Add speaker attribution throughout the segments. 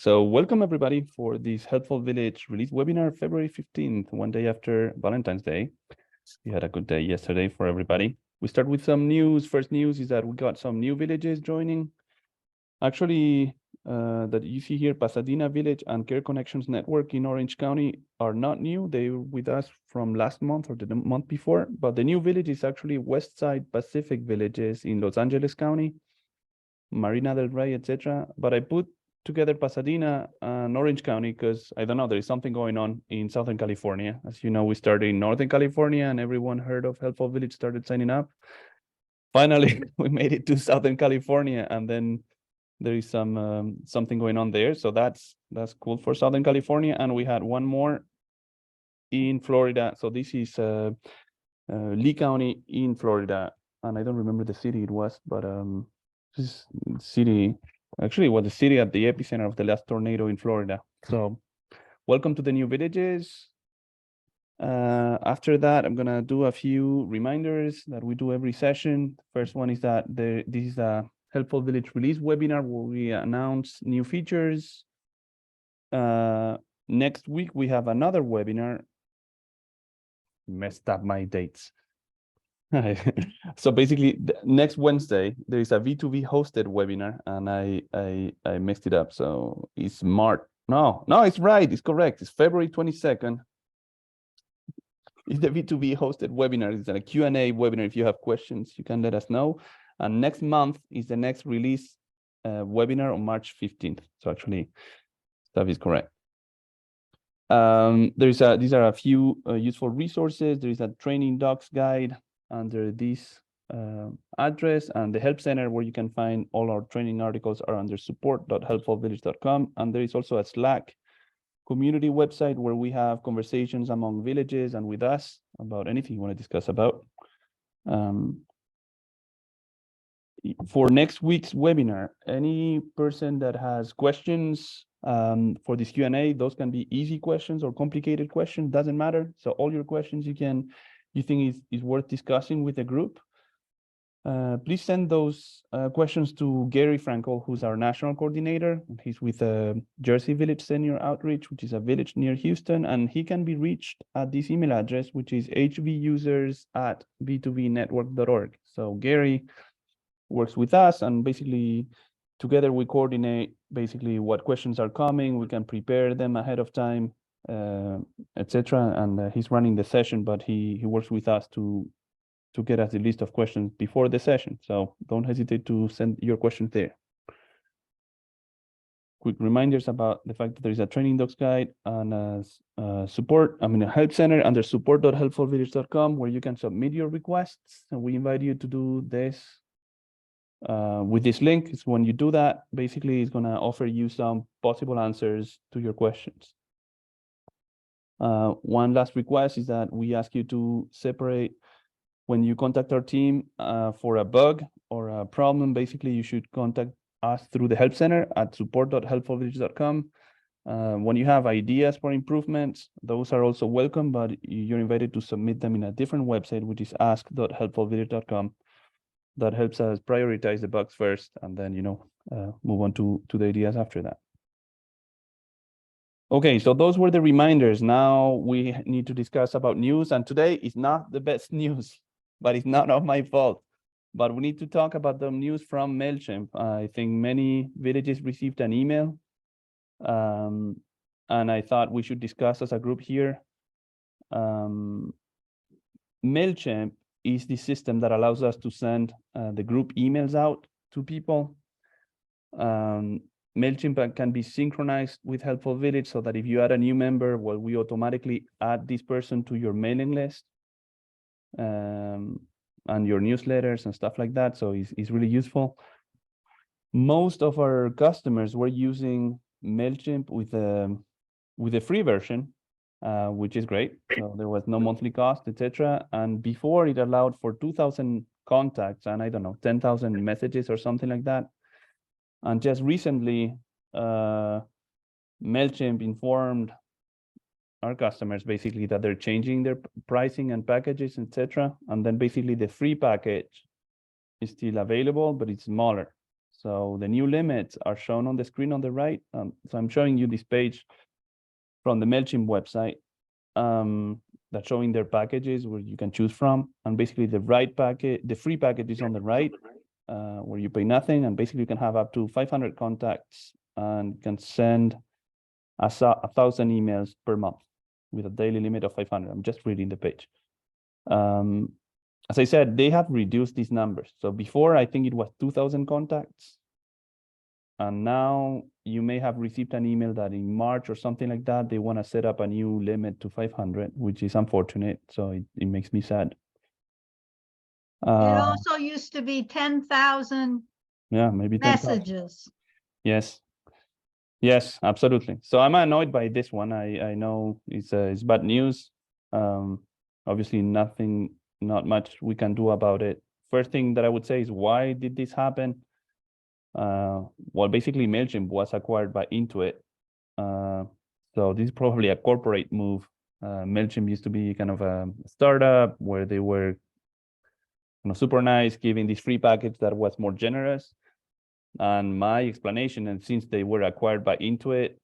Speaker 1: So welcome everybody for this Helpful Village release webinar, February 15th, one day after Valentine's Day. We had a good day yesterday for everybody. We start with some news. First news is that we got some new villages joining. Actually, that you see here, Pasadena Village and Care Connections Network in Orange County are not new. They were with us from last month or the month before, but the new village is actually Westside Pacific Villages in Los Angeles County, Marina del Rey, etc. But I put together Pasadena and Orange County because I don't know, there is something going on in Southern California. As you know, we started in Northern California and everyone heard of Helpful Village, started signing up. Finally, we made it to Southern California, and then there is some something going on there. So that's cool for Southern California. And we had one more in Florida. So this is Lee County in Florida. And I don't remember the city it was, but this city, actually, was the city at the epicenter of the last tornado in Florida. So welcome to the new villages. After that, I'm gonna do a few reminders that we do every session. First one is that this is a Helpful Village release webinar where we announce new features. Next week, we have another webinar. Messed up my dates. So basically, next Wednesday, there is a V2V hosted webinar, and I messed it up. So it's March. No, it's right. It's correct. It's February 22nd. It's the V2V hosted webinar. It's a Q&A webinar. If you have questions, you can let us know. And next month is the next release webinar on March 15th. So actually, stuff is correct. These are a few useful resources. There is a training docs guide under this address, and the help center where you can find all our training articles are under support.helpfulvillage.com. And there is also a Slack community website where we have conversations among villages and with us about anything you want to discuss about. For next week's webinar, any person that has questions for this Q&A, those can be easy questions or complicated questions, doesn't matter. So all your questions you think is worth discussing with the group, please send those questions to Gary Frankel, who's our national coordinator. He's with Jersey Village Senior Outreach, which is a village near Houston, and he can be reached at this email address, which is hvusers@v2vnetwork.org. So Gary works with us, and basically together we coordinate basically what questions are coming. We can prepare them ahead of time, etc. And he's running the session, but he works with us to get us the list of questions before the session. So don't hesitate to send your questions there. Quick reminders about the fact that there is a training docs guide and a help center under support.helpfulvillage.com where you can submit your requests. And we invite you to do this with this link. Is when you do that, basically it's going to offer you some possible answers to your questions. One last request is that we ask you to separate when you contact our team for a bug or a problem. Basically, you should contact us through the help center at support.helpfulvillage.com. When you have ideas for improvements, those are also welcome, but you're invited to submit them in a different website, which is ask.helpfulvillage.com. That helps us prioritize the bugs first, and then move on to the ideas after that. Okay, so those were the reminders. Now we need to discuss about news, and today is not the best news, but it's not of my fault. But we need to talk about the news from MailChimp. I think many villages received an email, and I thought we should discuss as a group here. MailChimp is the system that allows us to send the group emails out to people. MailChimp can be synchronized with Helpful Village so that if you add a new member, well, we automatically add this person to your mailing list and your newsletters and stuff like that. So it's really useful. Most of our customers were using MailChimp with a free version, which is great. So there was no monthly cost, etc. And before it allowed for 2,000 contacts and 10,000 messages or something like that. And just recently, MailChimp informed our customers basically that they're changing their pricing and packages, etc. And then basically the free package is still available, but it's smaller. So the new limits are shown on the screen on the right. So I'm showing you this page from the MailChimp website that's showing their packages where you can choose from. And basically the free package is on the right, where you pay nothing. And basically you can have up to 500 contacts and can send 1,000 emails per month with a daily limit of 500. I'm just reading the page. As I said, they have reduced these numbers. So before, I think it was 2,000 contacts. And now you may have received an email that in March or something like that, they want to set up a new limit to 500, which is unfortunate. So it makes me sad.
Speaker 2: It also used to be 10,000
Speaker 1: yeah, maybe 10,000.
Speaker 2: messages.
Speaker 1: Yes. Yes, absolutely. So I'm annoyed by this one. I know it's bad news. Obviously not much we can do about it. First thing that I would say is, why did this happen? Well, basically MailChimp was acquired by Intuit. So this is probably a corporate move. MailChimp used to be kind of a startup where they were super nice, giving this free package that was more generous. And my explanation, and since they were acquired by Intuit,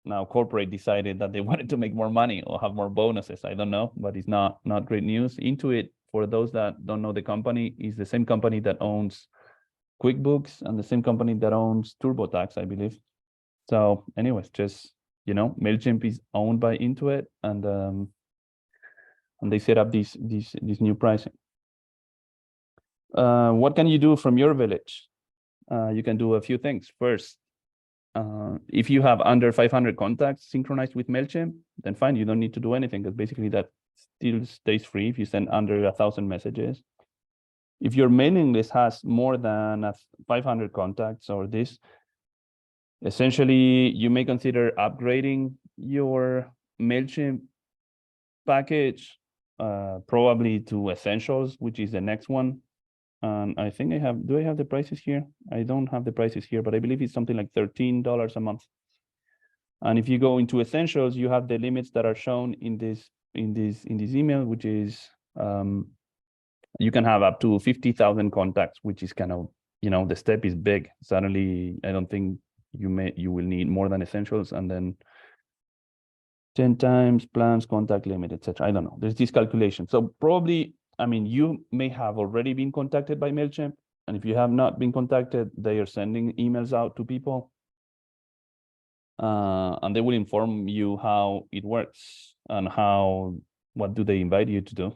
Speaker 1: now corporate decided that they wanted to make more money or have more bonuses. I don't know, but it's not great news. Intuit, for those that don't know the company, is the same company that owns QuickBooks and the same company that owns TurboTax, I believe. So anyways, just, MailChimp is owned by Intuit, and they set up this new pricing. What can you do from your village? You can do a few things. First, if you have under 500 contacts synchronized with MailChimp, then fine, you don't need to do anything, because basically that still stays free if you send under 1,000 messages. If your mailing list has more than 500 contacts or this, essentially you may consider upgrading your MailChimp package, probably to Essentials, which is the next one. And I think do I have the prices here? I don't have the prices here, but I believe it's something like $13 a month. And if you go into Essentials, you have the limits that are shown in this email, which is you can have up to 50,000 contacts, which is kind of, the step is big. Suddenly, I don't think you will need more than Essentials, and then 10 times plans, contact limit, etc. I don't know. There's this calculation. So probably, you may have already been contacted by MailChimp, and if you have not been contacted, they are sending emails out to people, and they will inform you how it works and what do they invite you to do.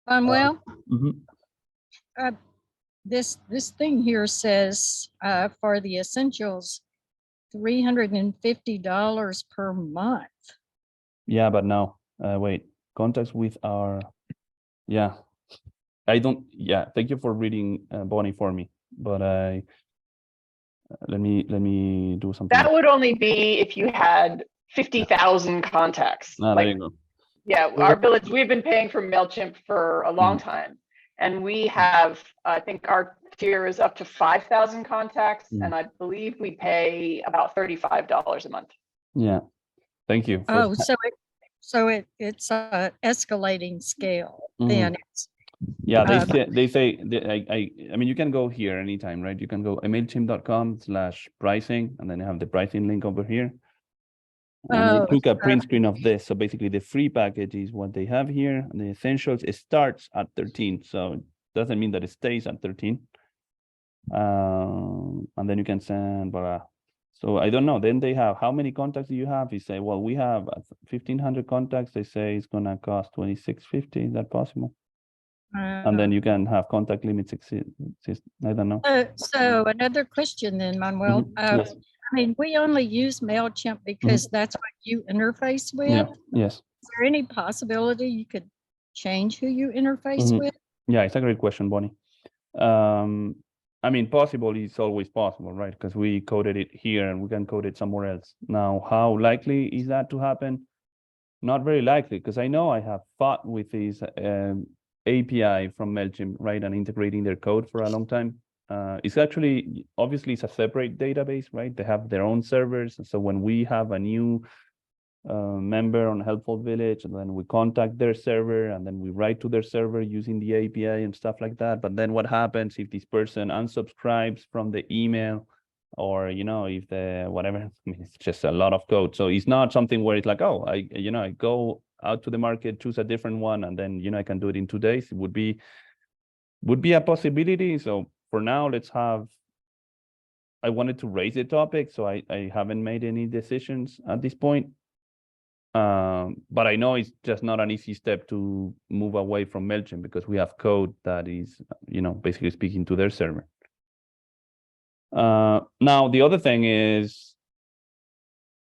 Speaker 3: Well, this thing here says for the Essentials, $350 per month.
Speaker 1: Yeah, but no, wait, contacts with our, yeah, I don't, yeah, thank you for reading, Bonnie, for me, but let me do something.
Speaker 4: That would only be if you had 50,000 contacts.
Speaker 1: There you go.
Speaker 4: Yeah, our village, we've been paying for MailChimp for a long time. And we have, I think our tier is up to 5,000 contacts. And I believe we pay about $35 a month.
Speaker 1: Yeah, thank you.
Speaker 3: Oh, so it's a escalating scale. Then it's,
Speaker 1: yeah, they say, I mean, you can go here anytime, right? You can go mailchimp.com/pricing, and then you have the pricing link over here. And I took a print screen of this. So basically the free package is what they have here, and the Essentials, it starts at 13. So it doesn't mean that it stays at 13. And then you can send, so I don't know. Then they have, how many contacts do you have? You say, well, we have 1,500 contacts. They say it's gonna cost $26.50. Is that possible? And then you can have contact limits exist. I don't know.
Speaker 3: So another question then, Manuel.
Speaker 1: Yes.
Speaker 3: I mean, we only use MailChimp because that's what you interface with.
Speaker 1: Yeah. Yes.
Speaker 3: Is there any possibility you could change who you interface with?
Speaker 1: Yeah, it's a great question, Bonnie. I mean, possible is always possible, right? Because we coded it here and we can code it somewhere else. Now, how likely is that to happen? Not very likely, because I know I have fought with this API from MailChimp, right, and integrating their code for a long time. It's actually, obviously, it's a separate database, right? They have their own servers. So when we have a new member on Helpful Village, and then we contact their server, and then we write to their server using the API and stuff like that. But then what happens if this person unsubscribes from the email, or if the whatever? I mean, it's just a lot of code. So it's not something where it's like, oh, I go out to the market, choose a different one, and then I can do it in 2 days. It would be a possibility. So for now, I wanted to raise the topic, so I haven't made any decisions at this point. But I know it's just not an easy step to move away from MailChimp, because we have code that is, basically speaking to their server. Now, the other thing is,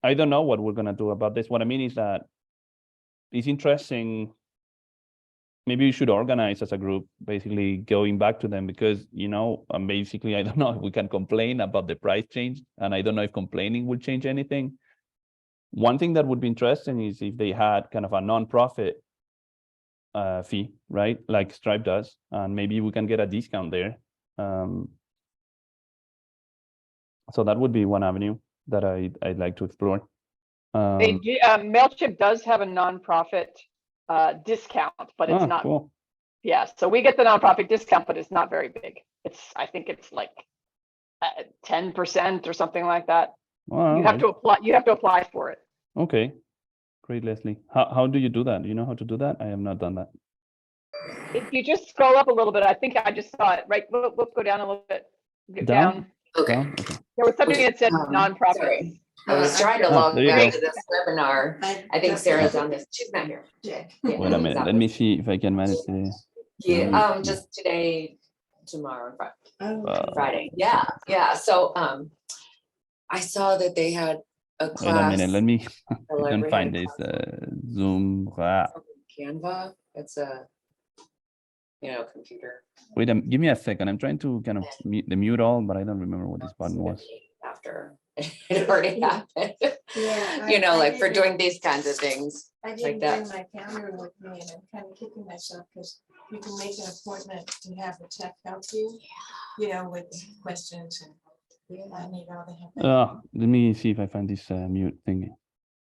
Speaker 1: I don't know what we're going to do about this. What I mean is that it's interesting. Maybe we should organize as a group, basically going back to them, because, basically, I don't know if we can complain about the price change, and I don't know if complaining will change anything. One thing that would be interesting is if they had kind of a non-profit fee, right? Like Stripe does, and maybe we can get a discount there. So that would be one avenue that I'd like to explore.
Speaker 4: MailChimp does have a nonprofit discount, but it's not.
Speaker 1: Cool.
Speaker 4: Yeah, so we get the nonprofit discount, but it's not very big. I think it's like 10% or something like that.
Speaker 1: Well,
Speaker 4: you have to apply. You have to apply for it.
Speaker 1: Okay, great, Leslie. How do you do that? Do you know how to do that? I have not done that.
Speaker 4: If you just scroll up a little bit, I think I just saw it. Right, we'll go down a little bit. Get down.
Speaker 5: Okay.
Speaker 1: Okay.
Speaker 4: There was something that said nonprofit.
Speaker 5: Sorry. I was trying to log
Speaker 1: there you
Speaker 5: back
Speaker 1: go.
Speaker 5: to this webinar. I think Sarah's on this. She's not here. Yeah,
Speaker 1: Wait a minute. Let me see if I can manage the.
Speaker 5: Yeah, just today, tomorrow, Friday. Yeah. So I saw that they had a class.
Speaker 1: Wait a minute. Let me.
Speaker 5: the
Speaker 1: I can
Speaker 5: library
Speaker 1: find
Speaker 5: had a
Speaker 1: this
Speaker 5: class
Speaker 1: Zoom.
Speaker 5: Canva. It's a computer.
Speaker 1: Wait give me a second. I'm trying to kind of mute all, but I don't remember what this button was.
Speaker 5: After it already happened.
Speaker 6: Yeah,
Speaker 5: like for doing these kinds of things.
Speaker 6: I
Speaker 5: like
Speaker 6: didn't
Speaker 5: that.
Speaker 6: bring my calendar with me, and I'm kind of kicking myself because you can make an appointment to have the tech help you, with questions, and I need all the help.
Speaker 1: Let me see if I find this mute thingy.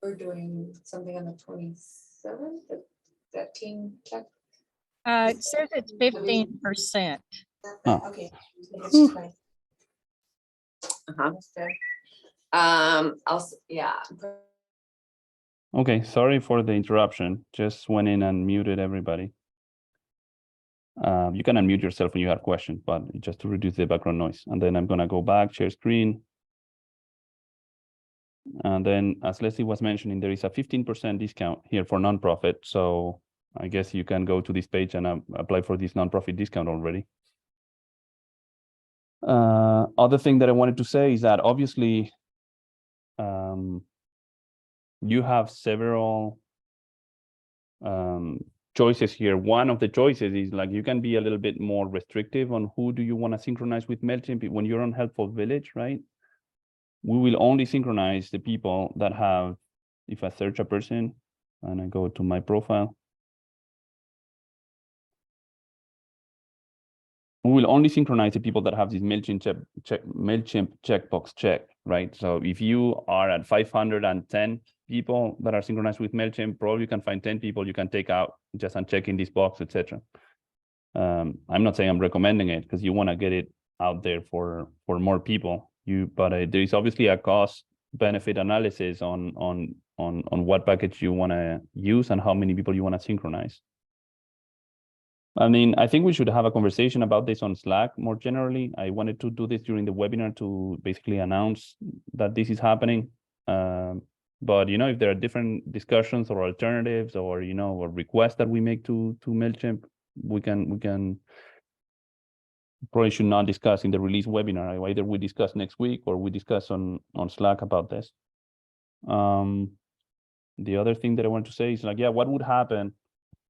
Speaker 5: We're doing something on the 27th. That team tech.
Speaker 3: It says it's 15%.
Speaker 1: Oh.
Speaker 6: Okay. This is fine.
Speaker 5: Yeah.
Speaker 1: Okay, sorry for the interruption. Just went in and muted everybody. You can unmute yourself when you have questions, but just to reduce the background noise. And then I'm gonna go back, share screen. And then, as Leslie was mentioning, there is a 15% discount here for nonprofit. So I guess you can go to this page and apply for this nonprofit discount already. Other thing that I wanted to say is that obviously you have several choices here. One of the choices is like you can be a little bit more restrictive on who do you want to synchronize with MailChimp. When you're on Helpful Village, right? We will only synchronize the people that have, if I search a person and I go to my profile, we will only synchronize the people that have this MailChimp checkbox checked, right? So if you are at 510 people that are synchronized with MailChimp, probably you can find 10 people you can take out just unchecking this box, etc. I'm not saying I'm recommending it because you want to get it out there for more people. But there is obviously a cost benefit analysis on what package you want to use and how many people you want to synchronize. I mean, I think we should have a conversation about this on Slack more generally. I wanted to do this during the webinar to basically announce that this is happening. But if there are different discussions or alternatives or or requests that we make to MailChimp, we can probably should not discuss in the release webinar. Either we discuss next week or we discuss on Slack about this. The other thing that I want to say is like, what would happen?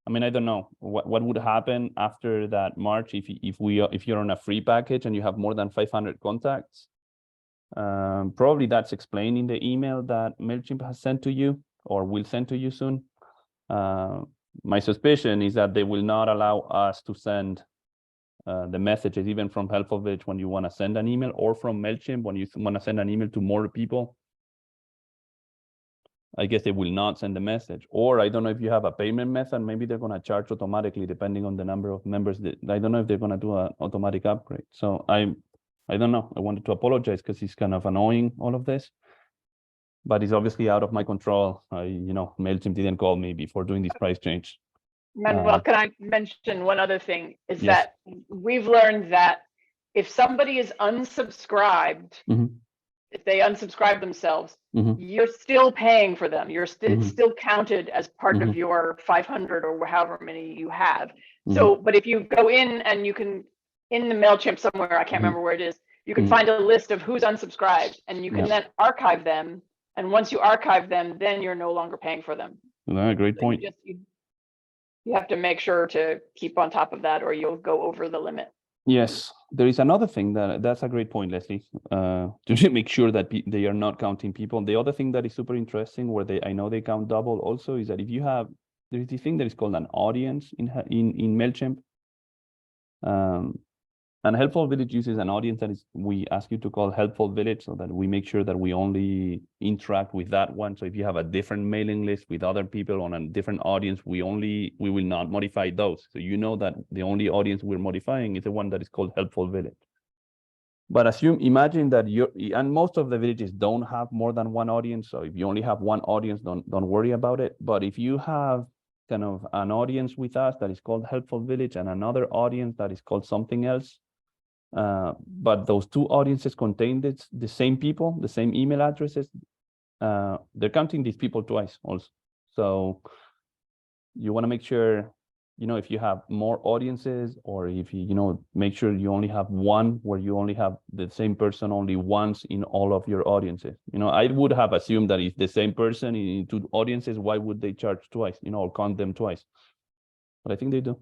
Speaker 1: I mean, I don't know what would happen after that March if you're on a free package and you have more than 500 contacts. Probably that's explained in the email that MailChimp has sent to you or will send to you soon. My suspicion is that they will not allow us to send the messages even from Helpful Village when you want to send an email, or from MailChimp when you want to send an email to more people. I guess they will not send a message. Or I don't know if you have a payment method, maybe they're going to charge automatically depending on the number of members. I don't know if they're going to do an automatic upgrade. So I don't know. I wanted to apologize because it's kind of annoying, all of this. But it's obviously out of my control. MailChimp didn't call me before doing this price change.
Speaker 4: Manuel, can I mention one other thing? Is
Speaker 1: Yes.
Speaker 4: that we've learned that if somebody is unsubscribed, if they unsubscribe themselves, you're still paying for them. It's still counted as part of your 500 or however many you have. So, but if you go in and you can, in the MailChimp somewhere, I can't remember where it is, you can find a list of who's unsubscribed and you can then archive them. And once you archive them, then you're no longer paying for them.
Speaker 1: Great
Speaker 4: So
Speaker 1: point. You
Speaker 4: have to make sure to keep on top of that or you'll go over the limit.
Speaker 1: Yes, there is another thing that's a great point, Leslie, to make sure that they are not counting people. The other thing that is super interesting, where I know they count double also, is that if you have, there is this thing that is called an audience in MailChimp. And Helpful Village uses an audience that we ask you to call Helpful Village, so that we make sure that we only interact with that one. So if you have a different mailing list with other people on a different audience, we will not modify those. So you know that the only audience we're modifying is the one that is called Helpful Village. But imagine that and most of the villages don't have more than one audience. So if you only have one audience, don't worry about it. But if you have kind of an audience with us that is called Helpful Village and another audience that is called something else, but those two audiences contain the same people, the same email addresses, they're counting these people twice also. So you want to make sure, if you have more audiences, or if you, make sure you only have one where you only have the same person only once in all of your audiences. I would have assumed that if the same person in two audiences, why would they charge twice, or count them twice? But I think they do.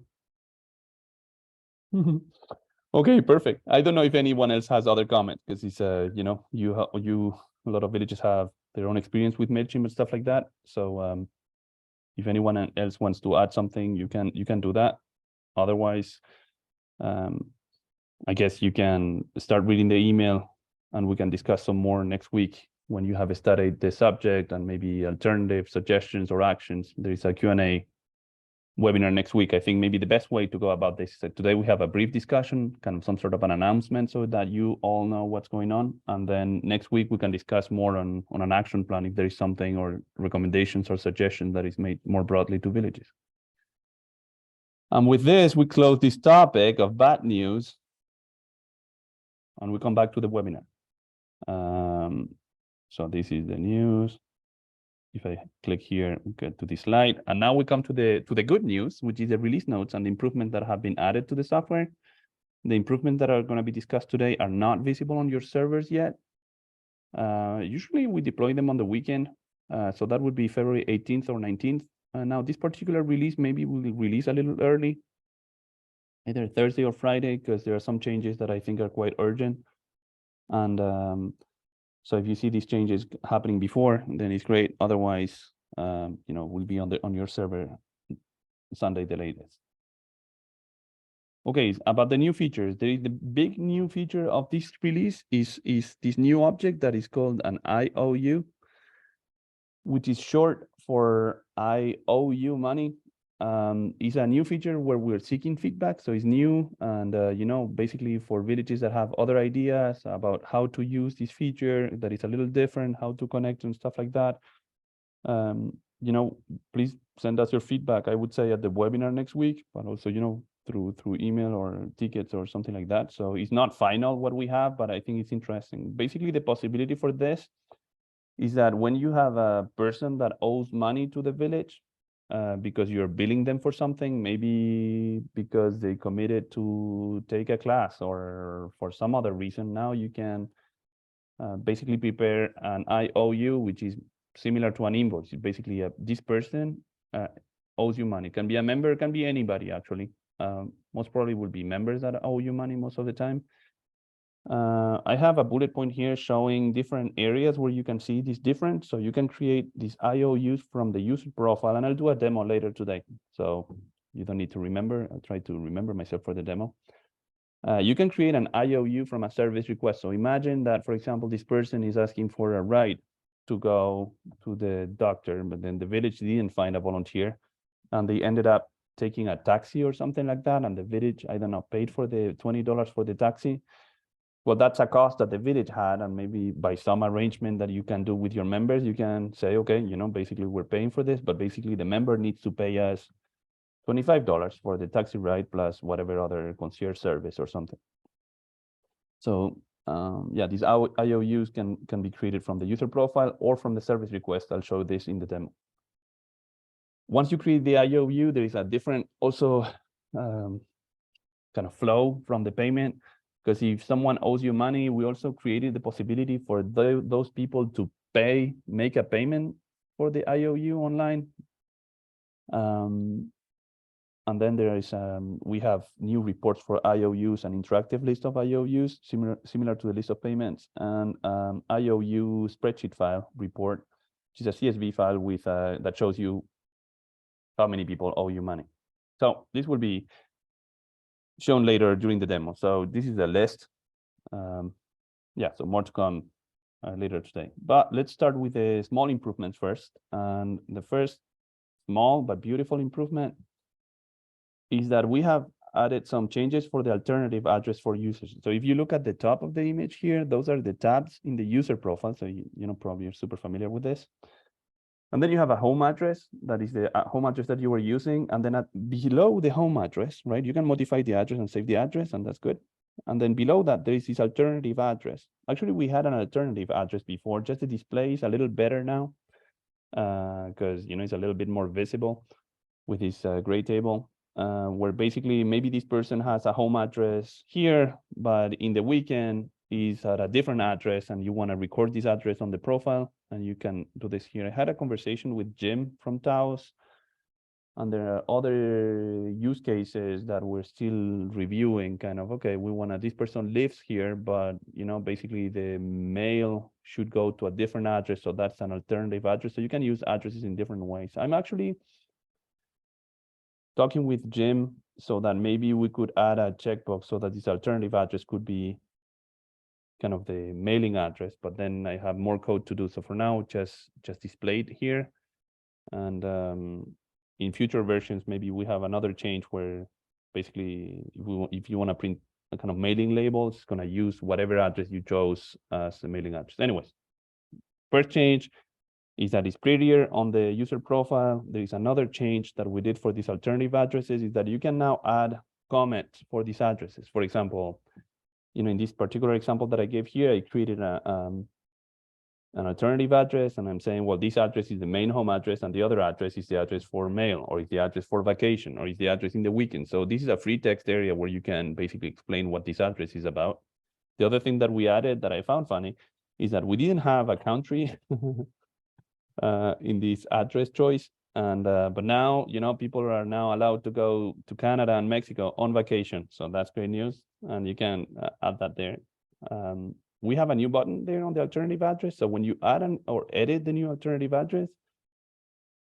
Speaker 1: Okay, perfect. I don't know if anyone else has other comments, because it's a lot of villages have their own experience with MailChimp and stuff like that. So if anyone else wants to add something, you can do that. Otherwise, I guess you can start reading the email and we can discuss some more next week when you have studied the subject and maybe alternative suggestions or actions. There is a Q&A webinar next week. I think maybe the best way to go about this is that today we have a brief discussion, kind of some sort of an announcement, so that you all know what's going on. And then next week we can discuss more on an action plan if there is something, or recommendations or suggestions that is made more broadly to villages. And with this, we close this topic of bad news and we come back to the webinar. So this is the news. If I click here, we get to this slide. And now we come to the good news, which is the release notes and the improvements that have been added to the software. The improvements that are going to be discussed today are not visible on your servers yet. Usually we deploy them on the weekend. So that would be February 18th or 19th. Now this particular release maybe will release a little early, either Thursday or Friday, because there are some changes that I think are quite urgent. And so if you see these changes happening before, then it's great. Otherwise, will be on your server Sunday the latest. Okay, about the new features. The big new feature of this release is this new object that is called an IOU, which is short for I owe you money. It's a new feature where we're seeking feedback, so it's new, and basically for villages that have other ideas about how to use this feature that is a little different, how to connect and stuff like that. Please send us your feedback. I would say at the webinar next week, but also through email or tickets or something like that. So it's not final what we have, but I think it's interesting. Basically, the possibility for this is that when you have a person that owes money to the village, because you're billing them for something, maybe because they committed to take a class or for some other reason, now you can basically prepare an IOU, which is similar to an invoice. It's basically this person owes you money. It can be a member, it can be anybody actually. Most probably will be members that owe you money most of the time. I have a bullet point here showing different areas where you can see this difference. So you can create these IOUs from the user profile, and I'll do a demo later today. So you don't need to remember. I'll try to remember myself for the demo. You can create an IOU from a service request. So imagine that, for example, this person is asking for a ride to go to the doctor, but then the village didn't find a volunteer, and they ended up taking a taxi or something like that, and the village, I don't know, paid for the $20 for the taxi. Well, that's a cost that the village had, and maybe by some arrangement that you can do with your members, you can say, okay, basically we're paying for this, but basically the member needs to pay us $25 for the taxi ride plus whatever other concierge service or something. So yeah, these IOUs can be created from the user profile or from the service request. I'll show this in the demo. Once you create the IOU, there is a different also kind of flow from the payment, because if someone owes you money, we also created the possibility for those people to make a payment for the IOU online. And then there is we have new reports for IOUs, an interactive list of IOUs similar to the list of payments, and IOU spreadsheet file report, which is a CSV file with that shows you how many people owe you money. So this will be shown later during the demo. So this is the list. Yeah, so more to come later today. But let's start with the small improvements first. And the first small but beautiful improvement is that we have added some changes for the alternative address for users. So if you look at the top of the image here, those are the tabs in the user profile. So probably you're super familiar with this. And then you have a home address, that is the home address that you were using. And then below the home address, right, you can modify the address and save the address, and that's good. And then below that, there is this alternative address. Actually, we had an alternative address before, just the display is a little better now, because it's a little bit more visible with this gray table, where basically maybe this person has a home address here, but in the weekend is at a different address, and you want to record this address on the profile, and you can do this here. I had a conversation with Jim from Taos, and there are other use cases that we're still reviewing, kind of, okay, we want to, this person lives here, but basically the mail should go to a different address, so that's an alternative address. So you can use addresses in different ways. I'm actually talking with Jim so that maybe we could add a checkbox so that this alternative address could be kind of the mailing address, but then I have more code to do. So for now, just displayed here. And in future versions, maybe we have another change where basically if you want to print a kind of mailing label, it's going to use whatever address you chose as the mailing address. Anyways, first change is that it's prettier on the user profile. There is another change that we did for these alternative addresses, is that you can now add comments for these addresses. For example, in this particular example that I gave here, I created an alternative address, and I'm saying, well, this address is the main home address, and the other address is the address for mail, or is the address for vacation, or is the address in the weekend. So this is a free text area where you can basically explain what this address is about. The other thing that we added that I found funny is that we didn't have a country in this address choice, and but now people are now allowed to go to Canada and Mexico on vacation, so that's great news, and you can add that there. We have a new button there on the alternative address, so when you add or edit the new alternative address,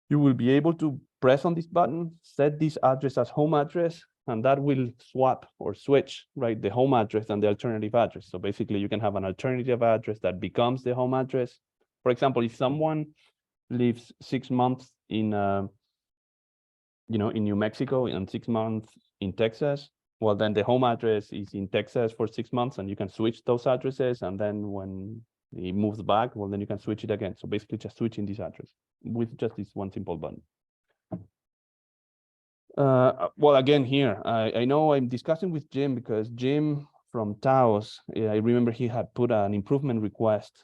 Speaker 1: you will be able to press on this button, set this address as home address, and that will swap or switch, right, the home address and the alternative address. So basically you can have an alternative address that becomes the home address. For example, if someone lives 6 months in in New Mexico and 6 months in Texas, well, then the home address is in Texas for 6 months, and you can switch those addresses, and then when he moves back, well, then you can switch it again. So basically just switching this address with just this one simple button. Well, again, here, I know I'm discussing with Jim because Jim from Taos, I remember he had put an improvement request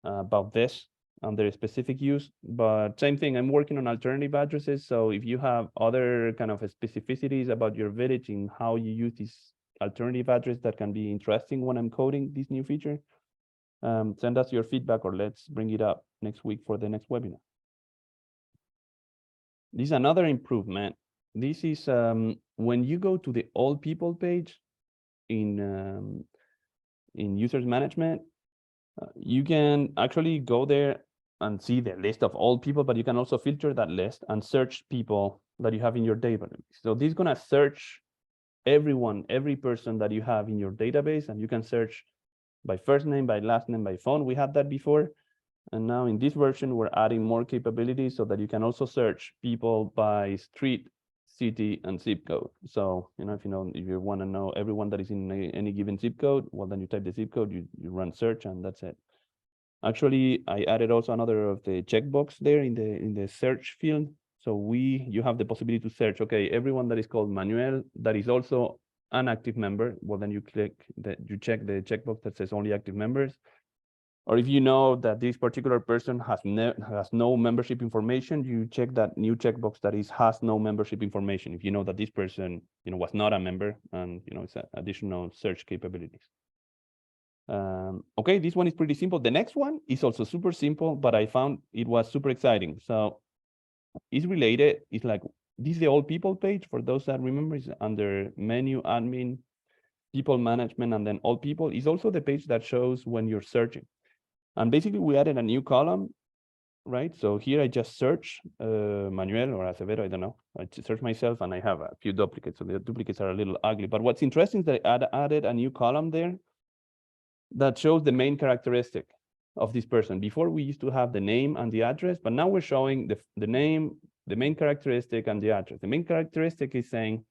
Speaker 1: about this on their specific use, but same thing, I'm working on alternative addresses. So if you have other kind of specificities about your village in how you use this alternative address that can be interesting when I'm coding this new feature, send us your feedback, or let's bring it up next week for the next webinar. This is another improvement. This is when you go to the all people page in users management, you can actually go there and see the list of all people, but you can also filter that list and search people that you have in your database. So this is going to search everyone, every person that you have in your database, and you can search by first name, by last name, by phone. We had that before, And now in this version, we're adding more capabilities so that you can also search people by street, city, and zip code. So, if you want to know everyone that is in any given zip code, well, then you type the zip code, you run search, and that's it. Actually, I added also another of the checkbox there in the search field. So you have the possibility to search, okay, everyone that is called Manuel, that is also an active member. Well, then you check the checkbox that says only active members. Or if you know that this particular person has no membership information, you check that new checkbox that has no membership information. If you know that this person, was not a member, and it's additional search capabilities. Okay, this one is pretty simple. The next one is also super simple, but I found it was super exciting. So it's related. It's like, this is the all people page. For those that remember, it's under menu, admin, people management, and then all people. Is also the page that shows when you're searching. And basically, we added a new column, right? So here I just search Manuel or Acevedo, I don't know. I just search myself, and I have a few duplicates. So the duplicates are a little ugly. But what's interesting is that I added a new column there that shows the main characteristic of this person. Before, we used to have the name and the address, but now we're showing the name, the main characteristic, and the address. The main characteristic is saying,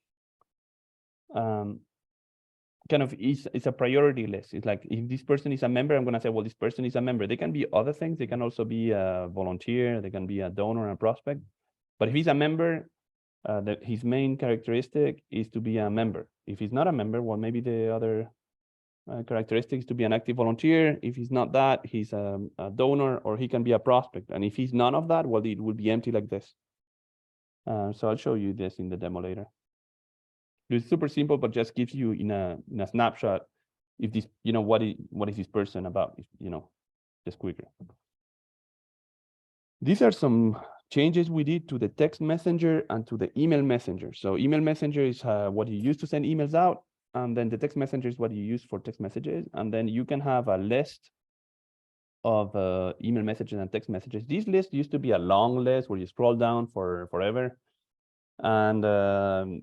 Speaker 1: kind of it's a priority list. It's like, if this person is a member, I'm going to say, well, this person is a member. They can be other things. They can also be a volunteer. They can be a donor and a prospect. But if he's a member, his main characteristic is to be a member. If he's not a member, well, maybe the other characteristics to be an active volunteer. If he's not that, he's a donor, or he can be a prospect. And if he's none of that, well, it will be empty like this. So I'll show you this in the demo later. It's super simple, but just gives you in a snapshot if this, what is this person about, just quicker. These are some changes we did to the text messenger and to the email messenger. So email messenger is what you use to send emails out, and then the text messenger is what you use for text messages. And then you can have a list of email messages and text messages. This list used to be a long list where you scroll down forever. And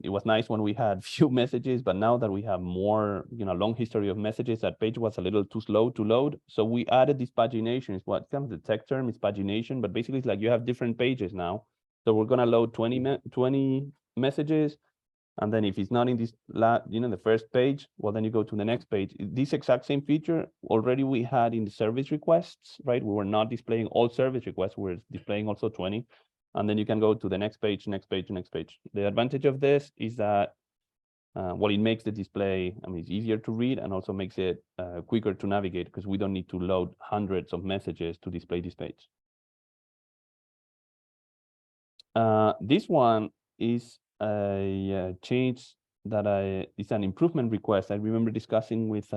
Speaker 1: it was nice when we had few messages, but now that we have more, long history of messages, that page was a little too slow to load. So we added this pagination. It's what comes the tech term is pagination, but basically it's like you have different pages now. So we're gonna load 20 messages, and then if it's not in this, the first page, well, then you go to the next page. This exact same feature already we had in the service requests, right? We were not displaying all service requests. We're displaying also 20. And then you can go to the next page, next page, next page. The advantage of this is that, it makes the display, it's easier to read, and also makes it quicker to navigate, because we don't need to load hundreds of messages to display this page. This one is a change that it's an improvement request. I remember discussing with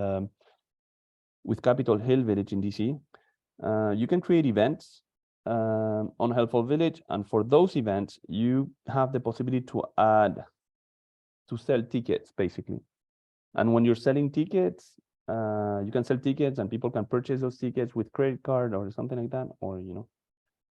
Speaker 1: Capitol Hill Village in DC. You can create events on Helpful Village, and for those events, you have the possibility to sell tickets, basically. And when you're selling tickets, you can sell tickets, and people can purchase those tickets with credit card or something like that, or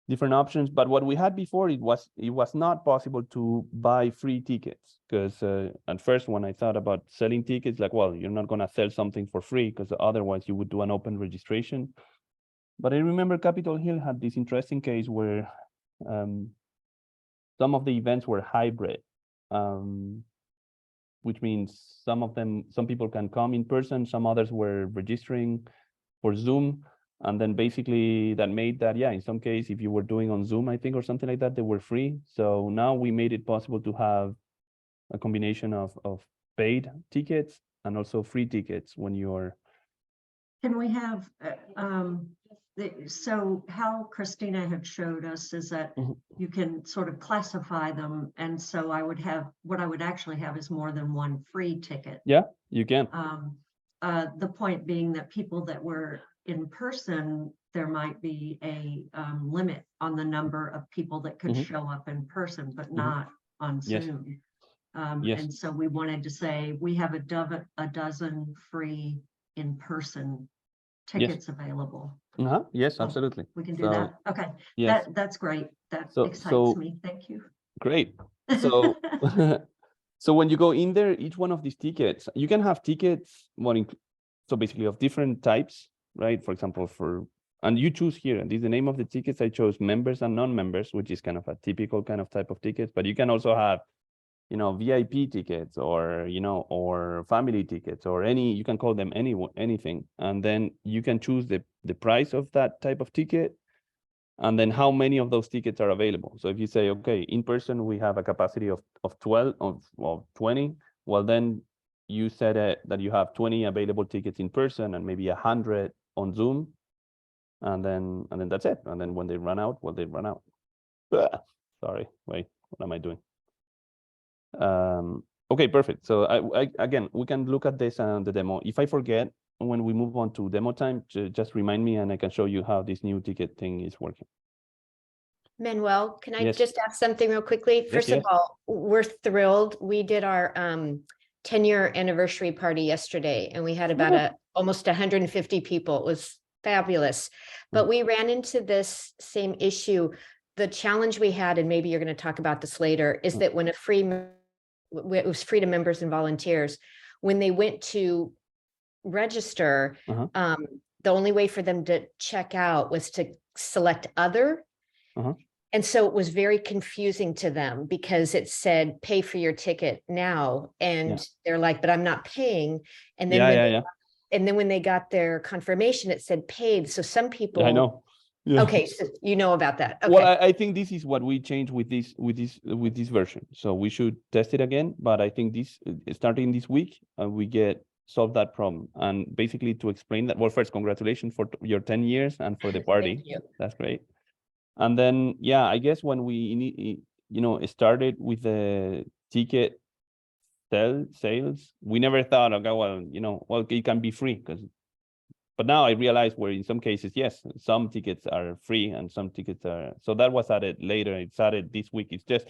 Speaker 1: different options. But what we had before, it was not possible to buy free tickets, because at first, when I thought about selling tickets, like, well, you're not going to sell something for free, because otherwise you would do an open registration. But I remember Capitol Hill had this interesting case where some of the events were hybrid, which means some people can come in person, some others were registering for Zoom. And then basically that made that, in some case, if you were doing on Zoom, I think, or something like that, they were free. So now we made it possible to have a combination of paid tickets and also free tickets when you're.
Speaker 7: Can we have, so how Christina had showed us is that you can sort of classify them. And so what I would actually have is more than one free ticket.
Speaker 1: Yeah, you can.
Speaker 7: The point being that people that were in person, there might be a limit on the number of people that could show up in person, but not on Zoom.
Speaker 1: Yes.
Speaker 7: And so we wanted to say, we have a dozen free in-person tickets available.
Speaker 1: Yes, absolutely.
Speaker 7: We can do that. Okay.
Speaker 1: Yes.
Speaker 7: That's great. That
Speaker 1: So
Speaker 7: excites me. Thank you.
Speaker 1: Great. So so when you go in there, each one of these tickets, you can have tickets, so basically of different types, right? For example, for and you choose here, and this is the name of the tickets. I chose members and non-members, which is kind of a typical kind of type of tickets, but you can also have, you know, VIP tickets or, you know, or family tickets or you can call them anything. And then you can choose the price of that type of ticket and then how many of those tickets are available. So if you say, okay, in person, we have a capacity of 20, well, then you said that you have 20 available tickets in person and maybe 100 on Zoom. And then that's it. And then when they run out, well, they run out. Sorry, wait, what am I doing? Okay, perfect. So I again, we can look at this and the demo. If I forget, when we move on to demo time, just remind me and I can show you how this new ticket thing is working.
Speaker 8: Manuel, can I
Speaker 1: Yes.
Speaker 8: just ask something real quickly? First
Speaker 1: yes.
Speaker 8: of all, we're thrilled. We did our 10-year anniversary party yesterday, and we had about almost 150 people. It was fabulous. But we ran into this same issue. The challenge we had, and maybe you're going to talk about this later, is that when it was free to members and volunteers, when they went to register, the only way for them to check out was to select other. And so it was very confusing to them because it said pay for your ticket now, and they're like, but I'm not paying. And then and then when they got their confirmation, it said paid. So some people,
Speaker 1: I know.
Speaker 8: Okay, so you know about that. Okay.
Speaker 1: Well, I think this is what we changed with this version. So we should test it again. But I think this starting this week, we solve that problem. And basically to explain that, well, first, congratulations for your 10 years and for the party.
Speaker 8: Thank you.
Speaker 1: That's great. And then, I guess when we, started with the ticket sales, we never thought, okay, well, it can be free but now I realize where in some cases, yes, some tickets are free and some tickets are, so that was added later. It's added this week. It's just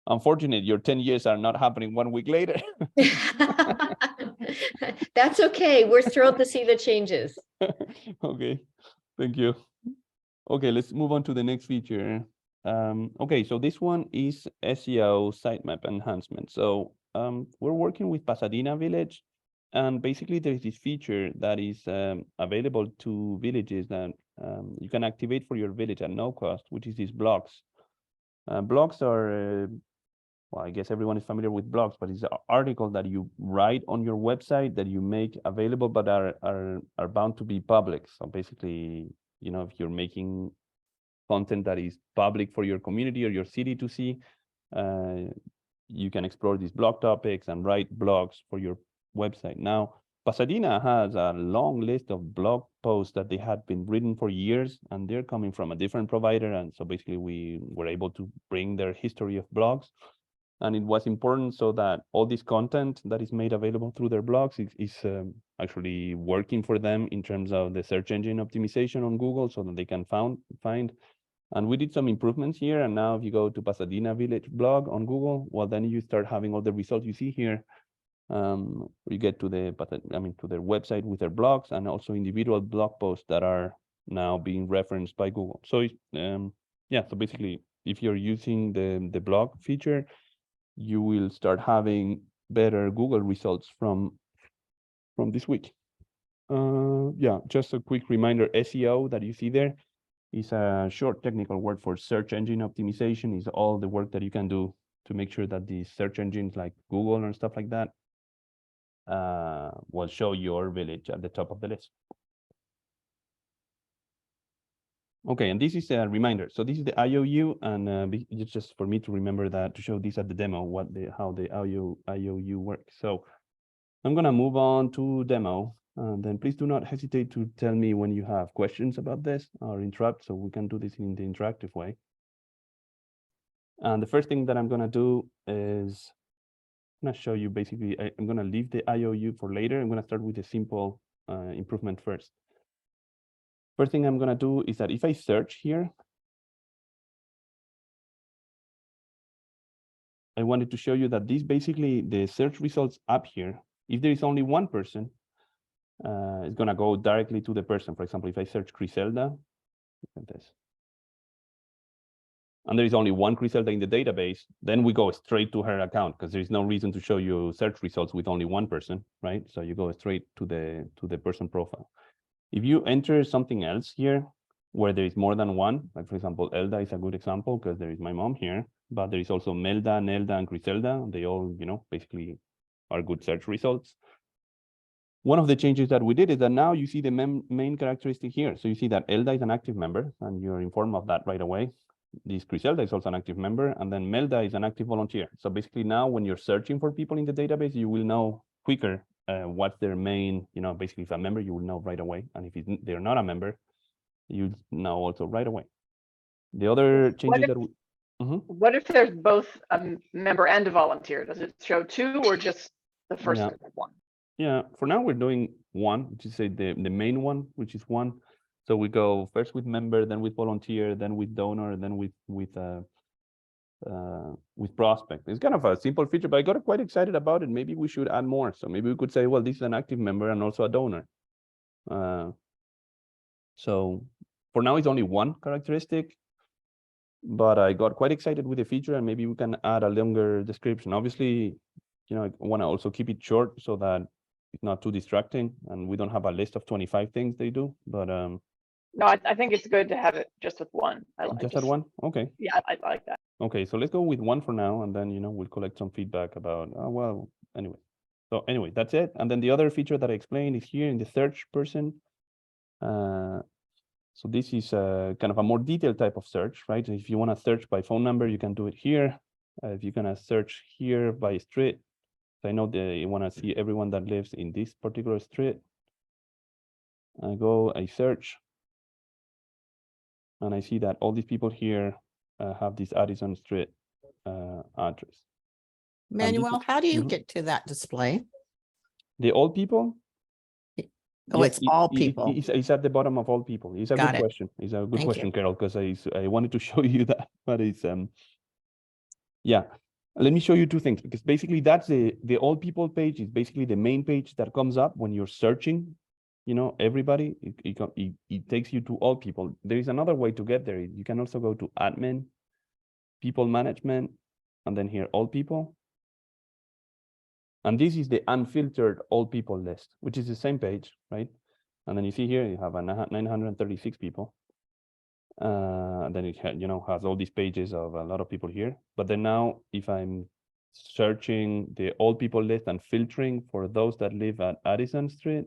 Speaker 1: unfortunate your 10 years are not happening 1 week later.
Speaker 8: That's okay. We're thrilled to see the changes.
Speaker 1: Okay, thank you. Okay, let's move on to the next feature. Okay, so this one is SEO sitemap enhancement. So we're working with Pasadena Village. And basically, there's this feature that is available to villages that you can activate for your village at no cost, which is these blogs. Blogs are, well, I guess everyone is familiar with blogs, but it's an article that you write on your website that you make available, but are bound to be public. So basically, if you're making content that is public for your community or your city to see, you can explore these blog topics and write blogs for your website. Now, Pasadena has a long list of blog posts that they had been written for years, and they're coming from a different provider. And so basically we were able to bring their history of blogs. And it was important so that all this content that is made available through their blogs is actually working for them in terms of the search engine optimization on Google so that they can find. And we did some improvements here. And now if you go to Pasadena Village blog on Google, well, then you start having all the results you see here. You get to their website with their blogs and also individual blog posts that are now being referenced by Google. So so basically, if you're using the blog feature, you will start having better Google results from this week. Just a quick reminder, SEO that you see there is a short technical word for search engine optimization. Is all the work that you can do to make sure that the search engines like Google and stuff like that will show your village at the top of the list. Okay, and this is a reminder. So this is the IOU, and it's just for me to remember that, to show this at the demo, how the IOU works. So I'm gonna move on to demo, and then please do not hesitate to tell me when you have questions about this or interrupt, so we can do this in the interactive way. And the first thing that I'm gonna do is I'm gonna show you basically, I'm gonna leave the IOU for later. I'm gonna start with a simple improvement first. First thing I'm gonna do is that if I search here, I wanted to show you that this basically, the search results up here, if there is only one person, it's gonna go directly to the person. For example, if I search Griselda, look at this. And there is only one Griselda in the database, then we go straight to her account because there is no reason to show you search results with only one person, right? So you go straight to the person profile. If you enter something else here, where there is more than one. Like, for example, Elda is a good example because there is my mom here, but there is also Melda, Nelda, and Griselda. They all, basically are good search results. One of the changes that we did is that now you see the main characteristic here. So you see that Elda is an active member, and you're informed of that right away. This Griselda is also an active member, and then Melda is an active volunteer. So basically now when you're searching for people in the database, you will know quicker what's their main, basically if a member, you will know right away. And if they're not a member, you know also right away. The other changes that we...
Speaker 4: What if there's both a member and a volunteer? Does it show two or just the first one?
Speaker 1: Yeah, for now we're doing one, which is the main one, which is one. So we go first with member, then with volunteer, then with donor, then with prospect. It's kind of a simple feature, but I got quite excited about it. Maybe we should add more. So maybe we could say, well, this is an active member and also a donor. So for now, it's only one characteristic, but I got quite excited with the feature, and maybe we can add a longer description. Obviously, I want to also keep it short so that it's not too distracting, and we don't have a list of 25 things they do. But
Speaker 4: no, I think it's good to have it just with one.
Speaker 1: Just at one? Okay.
Speaker 4: Yeah, I like that.
Speaker 1: Okay, so let's go with one for now, and then we'll collect some feedback about. Well, anyway. So anyway, that's it. And then the other feature that I explained is here in the search person. So this is kind of a more detailed type of search, right? If you want to search by phone number, you can do it here. If you're gonna search here by street, I know they want to see everyone that lives in this particular street. I search, and I see that all these people here have this Addison Street address.
Speaker 9: Manuel, how do you get to that display?
Speaker 1: The all people?
Speaker 9: Oh, yes, it's all people.
Speaker 1: It's at the bottom of all people. It's a good question. It's a good question, Carol, because I wanted to show you that, but it's yeah. Let me show you two things, because basically that's the all people page is basically the main page that comes up when you're searching, everybody. It takes you to all people. There is another way to get there. You can also go to admin, people management, and then here all people. And this is the unfiltered all people list, which is the same page, right? And then you see here you have 936 people. Then it has all these pages of a lot of people here. But then now, if I'm searching the all people list and filtering for those that live at Addison Street,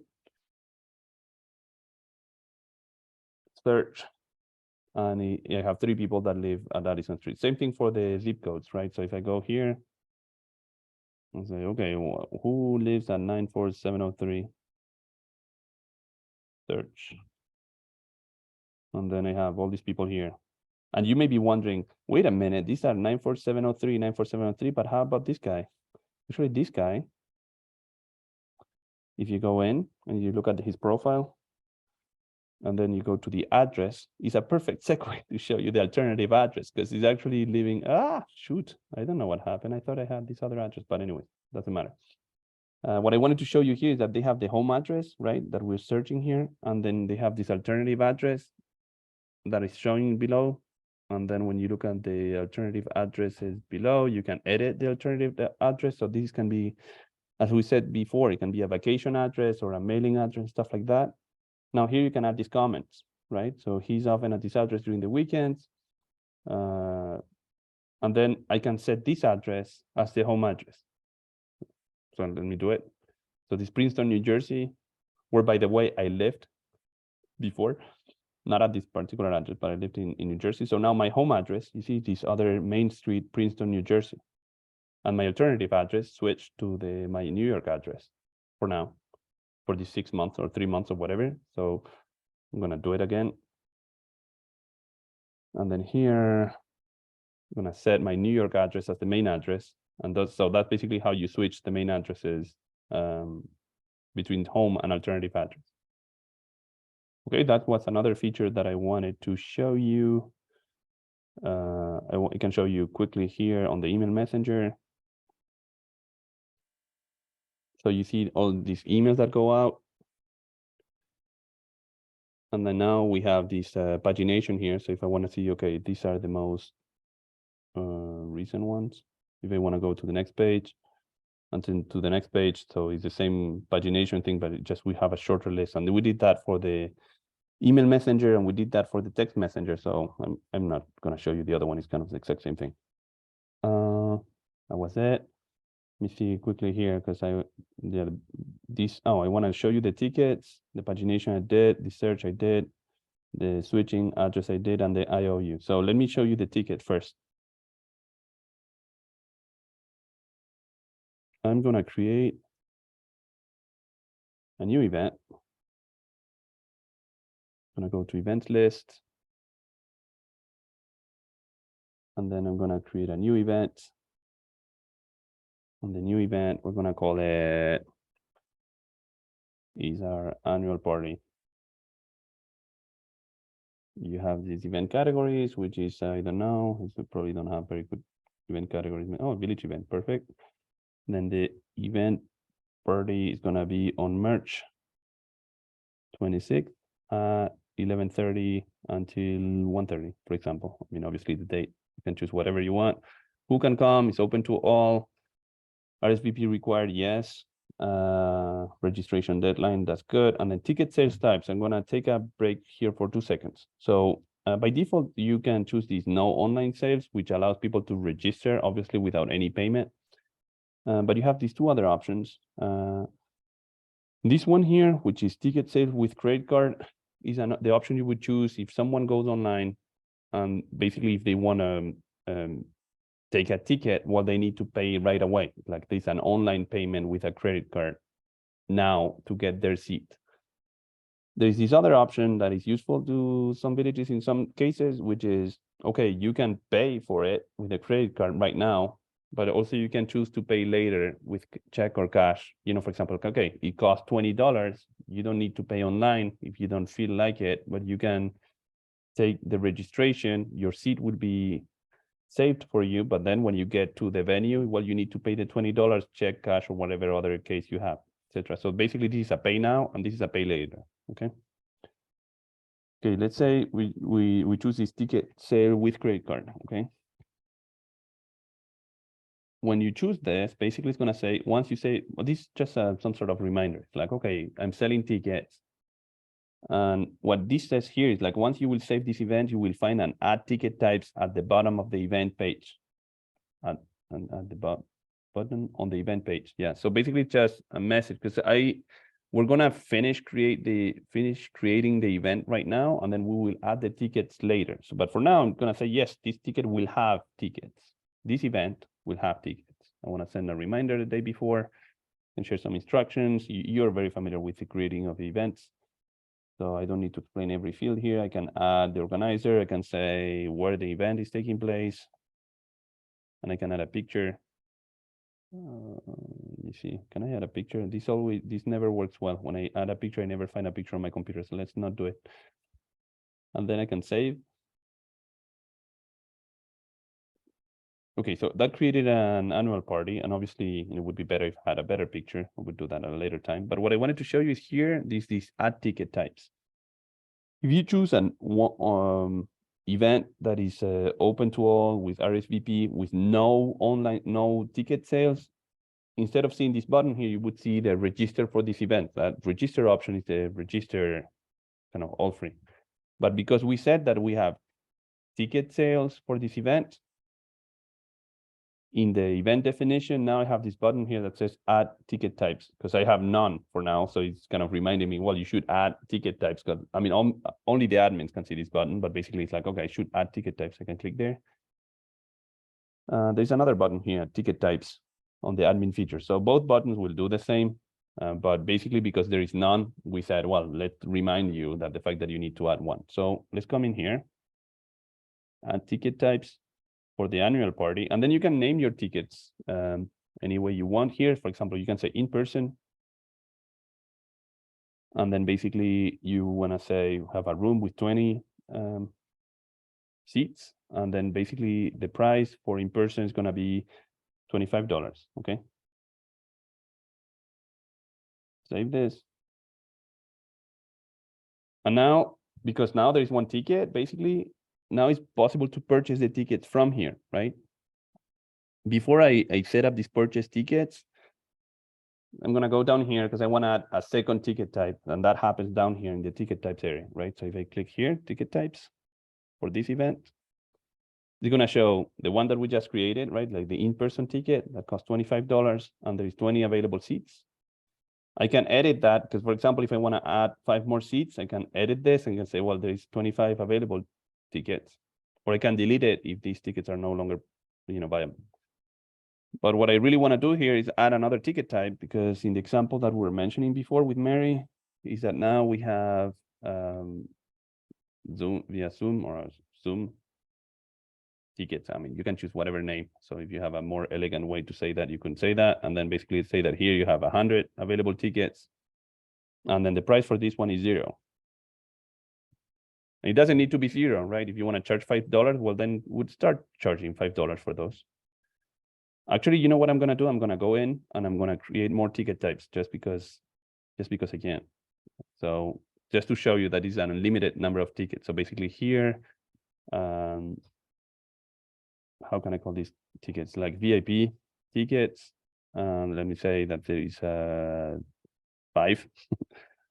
Speaker 1: search, and I have 3 people that live at Addison Street. Same thing for the zip codes, right? So if I go here and say, okay, who lives at 94703? Search. And then I have all these people here. And you may be wondering, wait a minute, these are 94703, 94703, but how about this guy? Actually, this guy, if you go in and you look at his profile, and then you go to the address, it's a perfect segue to show you the alternative address, because he's actually living, shoot, I don't know what happened. I thought I had this other address, but anyway, doesn't matter. What I wanted to show you here is that they have the home address, right, that we're searching here, and then they have this alternative address that is showing below. And then when you look at the alternative addresses below, you can edit the alternative address. So this can be, as we said before, it can be a vacation address or a mailing address, stuff like that. Now here you can add these comments, right? So he's often at this address during the weekends. And then I can set this address as the home address. So let me do it. So this Princeton, New Jersey, where, by the way, I lived before. Not at this particular address, but I lived in New Jersey. So now my home address, you see this other Main Street, Princeton, New Jersey. And my alternative address switched to my New York address for now, for these 6 months or 3 months or whatever. So I'm gonna do it again. And then here, I'm gonna set my New York address as the main address. And so that's basically how you switch the main addresses between home and alternative address. Okay, that was another feature that I wanted to show you. I can show you quickly here on the email messenger. So you see all these emails that go out. And then now we have this pagination here. So if I want to see, okay, these are the most recent ones. If I want to go to the next page and then to the next page, so it's the same pagination thing, but we have a shorter list. And we did that for the email messenger, and we did that for the text messenger. So I'm not gonna show you the other one. It's kind of the exact same thing. That was it. Let me see quickly here because I want to show you the tickets, the pagination I did, the search I did, the switching address I did, and the IOU. So let me show you the ticket first. I'm gonna create a new event. I'm gonna go to events list. And then I'm gonna create a new event. On the new event, we're gonna call it is our annual party. You have these event categories, which is, I don't know, we probably don't have very good event categories. Oh, village event, perfect. Then the event party is gonna be on March 26th at 11:30 until 1:30, for example. I mean, obviously the date, you can choose whatever you want. Who can come? It's open to all. RSVP required, yes. Registration deadline, that's good. And then ticket sales types. I'm gonna take a break here for 2 seconds. So by default, you can choose these no online sales, which allows people to register, obviously without any payment. But you have these two other options. This one here, which is ticket sales with credit card, is the option you would choose if someone goes online and basically if they want to take a ticket, well, they need to pay right away. Like there's an online payment with a credit card now to get their seat. There's this other option that is useful to some villages in some cases, which is, okay, you can pay for it with a credit card right now, but also you can choose to pay later with check or cash. You know, for example, okay, it costs $20. You don't need to pay online if you don't feel like it, but you can take the registration, your seat would be saved for you, but then when you get to the venue, well, you need to pay the $20 check, cash, or whatever other case you have, etc. So basically, this is a pay now, and this is a pay later. Okay. Okay. Let's say we choose this ticket sale with credit card. Okay. When you choose this, basically, it's gonna say once you say, well, this is just some sort of reminder. It's like, okay, I'm selling tickets. And what this says here is like, once you will save this event, you will find an add ticket types at the bottom of the event page. At the button on the event page. Yeah. So basically just a message because we're gonna finish creating the event right now, and then we will add the tickets later. So, but for now, I'm gonna say, yes, this ticket will have tickets. This event will have tickets. I want to send a reminder the day before and share some instructions. You're very familiar with the creating of the events. So I don't need to explain every field here. I can add the organizer. I can say where the event is taking place. And I can add a picture. Let me see. Can I add a picture? This never works well. When I add a picture, I never find a picture on my computer. So let's not do it. And then I can save. Okay, so that created an annual party, and obviously it would be better if I had a better picture. I would do that at a later time. But what I wanted to show you is here, these add ticket types. If you choose an event that is open to all with RSVP, with no ticket sales, instead of seeing this button here, you would see the register for this event. That register option is the register kind of all free. But because we said that we have ticket sales for this event, in the event definition, now I have this button here that says add ticket types because I have none for now. So it's kind of reminding me, well, you should add ticket types. Because I mean, only the admins can see this button, but basically it's like, okay, I should add ticket types. I can click there. There's another button here, ticket types on the admin feature. So both buttons will do the same, but basically because there is none, we said, well, let's remind you that the fact that you need to add one. So let's come in here, add ticket types for the annual party, and then you can name your tickets any way you want here. For example, you can say in person, and then basically you want to say have a room with 20 seats, and then basically the price for in person is going to be $25. Okay. Save this. And now, because now there is one ticket, basically now it's possible to purchase the tickets from here, right? Before I set up these purchase tickets, I'm gonna go down here because I want to add a second ticket type, and that happens down here in the ticket types area, right? So if I click here, ticket types for this event, it's gonna show the one that we just created, right? Like the in-person ticket that costs $25, and there is 20 available seats. I can edit that because, for example, if I want to add 5 more seats, I can edit this and can say, well, there is 25 available tickets, or I can delete it if these tickets are no longer, viable. But what I really want to do here is add another ticket type, because in the example that we were mentioning before with Mary, is that now we have Zoom via Zoom or Zoom tickets. I mean, you can choose whatever name. So if you have a more elegant way to say that, you can say that, and then basically say that here you have 100 available tickets, and then the price for this one is 0. It doesn't need to be 0, right? If you want to charge $5, well, then we'd start charging $5 for those. Actually, you know what I'm going to do? I'm going to go in and I'm going to create more ticket types just because I can. So just to show you that it's an unlimited number of tickets. So basically here, how can I call these tickets? Like VIP tickets. Let me say that there is 5.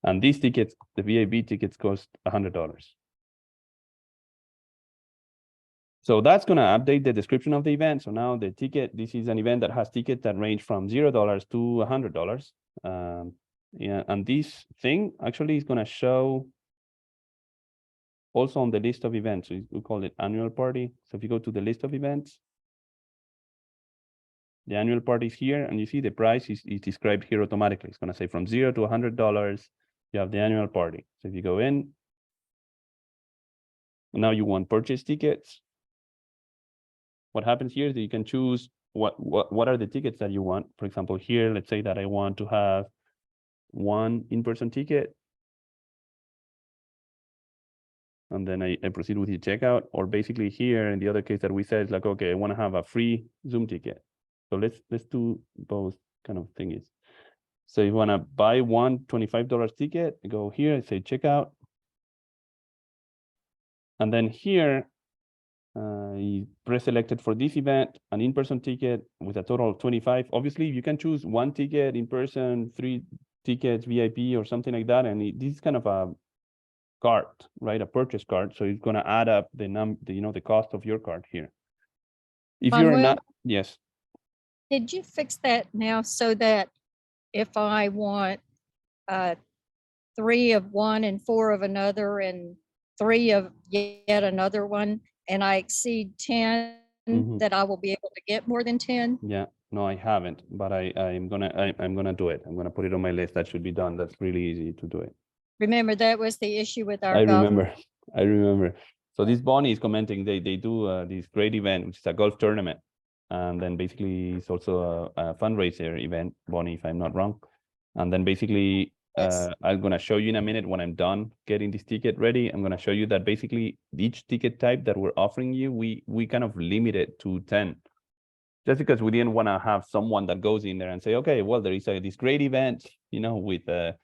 Speaker 1: And these tickets, the VIP tickets, cost $100. So that's going to update the description of the event. So now the ticket, this is an event that has tickets that range from $0 to $100. Yeah, and this thing actually is going to show also on the list of events. So we call it annual party. So if you go to the list of events, the annual party is here, and you see the price is described here automatically. It's going to say from $0 to $100, you have the annual party. So if you go in, now you want purchase tickets. What happens here is that you can choose what are the tickets that you want. For example, here, let's say that I want to have 1 in-person ticket. And then I proceed with the checkout, or basically here in the other case that we said, like, okay, I want to have a free Zoom ticket. So let's do both kind of thingies. So if you want to buy one $25 ticket, go here, I say checkout. And then here, you pre-selected for this event, an in-person ticket with a total of 25. Obviously, you can choose 1 ticket in person, 3 tickets VIP or something like that. And this is kind of a card, right? A purchase card. So it's going to add up the cost of your card here. If you're
Speaker 3: Manuel,
Speaker 1: not, yes.
Speaker 3: did you fix that now so that if I want 3 of one and 4 of another and 3 of yet another one, and I exceed 10, that I will be able to get more than 10?
Speaker 1: Yeah, no, I haven't, but I'm gonna do it. I'm gonna put it on my list. That should be done. That's really easy to do it.
Speaker 3: Remember, that was the issue with our
Speaker 1: I
Speaker 3: golf.
Speaker 1: remember. So this Bonnie is commenting, they do this great event, which is a golf tournament. And then basically it's also a fundraiser event, Bonnie, if I'm not wrong. And then basically,
Speaker 3: Yes.
Speaker 1: I'm gonna show you in a minute when I'm done getting this ticket ready. I'm gonna show you that basically each ticket type that we're offering you, we kind of limit it to 10. Just because we didn't want to have someone that goes in there and say, okay, well, there is this great event, with the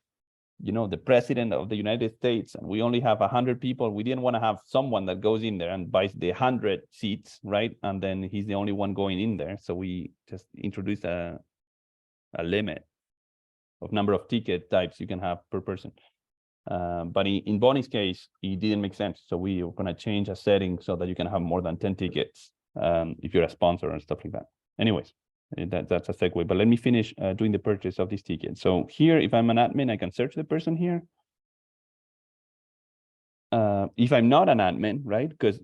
Speaker 1: president of the United States, and we only have 100 people. We didn't want to have someone that goes in there and buys the 100 seats, right? And then he's the only one going in there. So we just introduced a limit of number of ticket types you can have per person. But in Bonnie's case, it didn't make sense. So we are going to change a setting so that you can have more than 10 tickets if you're a sponsor and stuff like that. Anyways, that's a segue, but let me finish doing the purchase of this ticket. So here, if I'm an admin, I can search the person here. If I'm not an admin, right? Because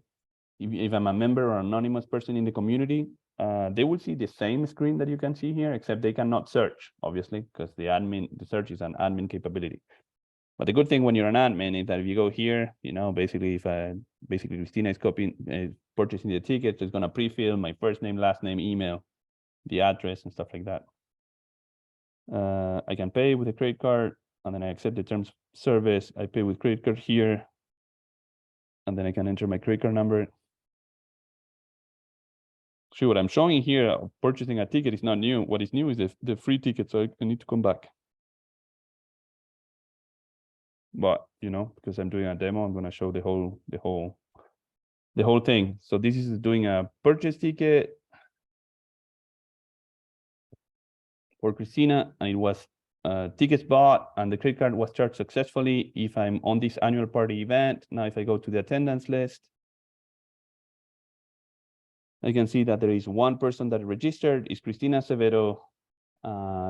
Speaker 1: if I'm a member or anonymous person in the community, they will see the same screen that you can see here, except they cannot search, obviously, because the search is an admin capability. But the good thing when you're an admin is that if you go here, basically Christina is purchasing the ticket, so it's going to pre-fill my first name, last name, email, the address and stuff like that. I can pay with a credit card, and then I accept the terms of service. I pay with credit card here, and then I can enter my credit card number. See, what I'm showing here of purchasing a ticket is not new. What is new is the free ticket, so I need to come back. But because I'm doing a demo, I'm going to show the whole thing. So this is doing a purchase ticket. for Christina, and it was tickets bought and the credit card was charged successfully. If I'm on this annual party event, now if I go to the attendance list, I can see that there is one person that registered, is Cristina Severo.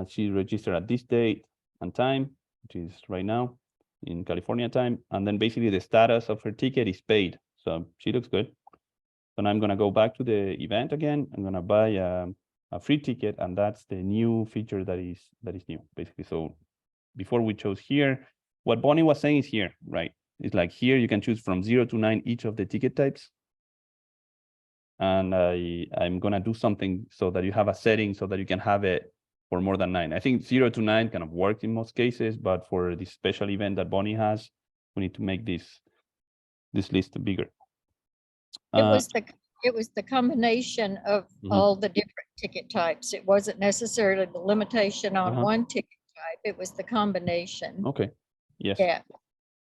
Speaker 1: She registered at this date and time, which is right now in California time. And then basically the status of her ticket is paid. So she looks good. So now I'm gonna go back to the event again. I'm gonna buy a free ticket, and that's the new feature that is new, basically. So before we chose here, what Bonnie was saying is here, right? It's like here you can choose from 0 to 9 each of the ticket types. And I'm gonna do something so that you have a setting so that you can have it for more than 9. I think 0 to 9 kind of works in most cases, but for this special event that Bonnie has, we need to make this list bigger.
Speaker 3: It was the combination of all the different ticket types. It wasn't necessarily the limitation on one ticket type. It was the combination.
Speaker 1: Okay. Yes.
Speaker 3: Yeah.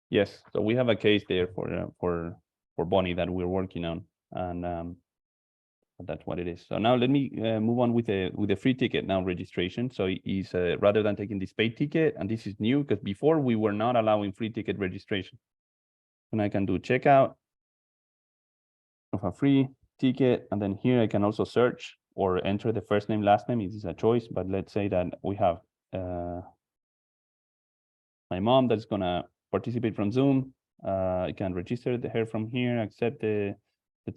Speaker 1: Yes. So we have a case there for Bonnie that we're working on, and that's what it is. So now let me move on with the free ticket now registration. So is rather than taking this paid ticket, and this is new because before we were not allowing free ticket registration. And I can do checkout of a free ticket, and then here I can also search or enter the first name, last name. It is a choice, but let's say that we have my mom that's gonna participate from Zoom. I can register her from here, accept the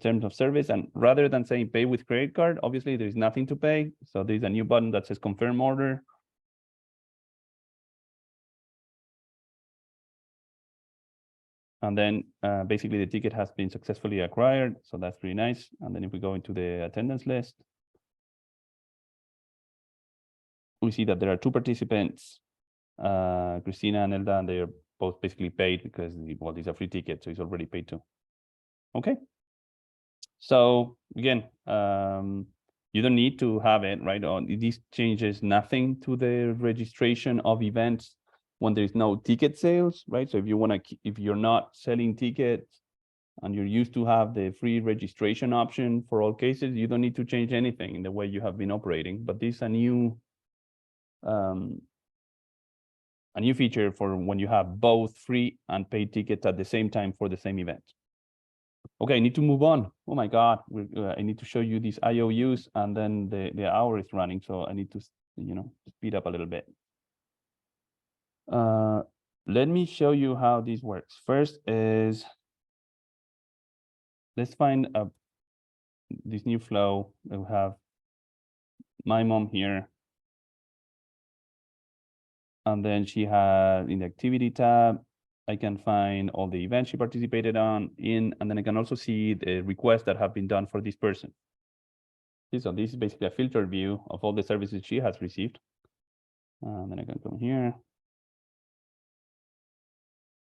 Speaker 1: terms of service, and rather than saying pay with credit card, obviously there is nothing to pay. So there's a new button that says confirm order. And then basically the ticket has been successfully acquired. So that's pretty nice. And then if we go into the attendance list, we see that there are 2 participants, Christina and Elda, and they're both basically paid because, well, these are free tickets, so it's already paid too. Okay. So again, you don't need to have it, right? This changes nothing to the registration of events when there is no ticket sales, right? So if you want to, if you're not selling tickets and you're used to have the free registration option for all cases, you don't need to change anything in the way you have been operating. But this is a new feature for when you have both free and paid tickets at the same time for the same event. Okay, I need to move on. Oh my God, I need to show you these IOUs, and then the hour is running, so I need to, speed up a little bit. Let me show you how this works. First is, let's find this new flow. We have my mom here. And then she had in the activity tab, I can find all the events she participated and then I can also see the requests that have been done for this person. So this is basically a filter view of all the services she has received. And then I can come here.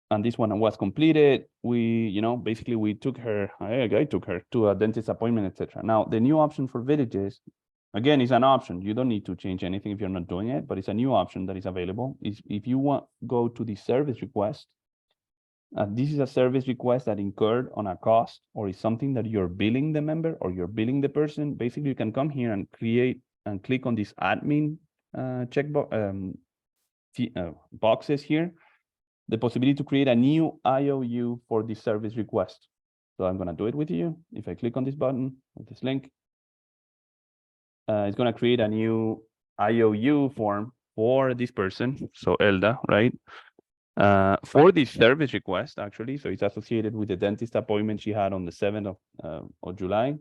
Speaker 1: And this one was completed. We, basically we took her, I took her to a dentist appointment, etc. Now, the new option for villages, again, is an option. You don't need to change anything if you're not doing it, but it's a new option that is available. If you want go to the service request, this is a service request that incurred on a cost or is something that you're billing the member or you're billing the person. Basically, you can come here and create and click on this admin checkbox boxes here. The possibility to create a new IOU for this service request. So I'm going to do it with you. If I click on this button with this link, it's going to create a new IOU form for this person. So Elda, right? For this service request, actually. So it's associated with the dentist appointment she had on the 7th of July.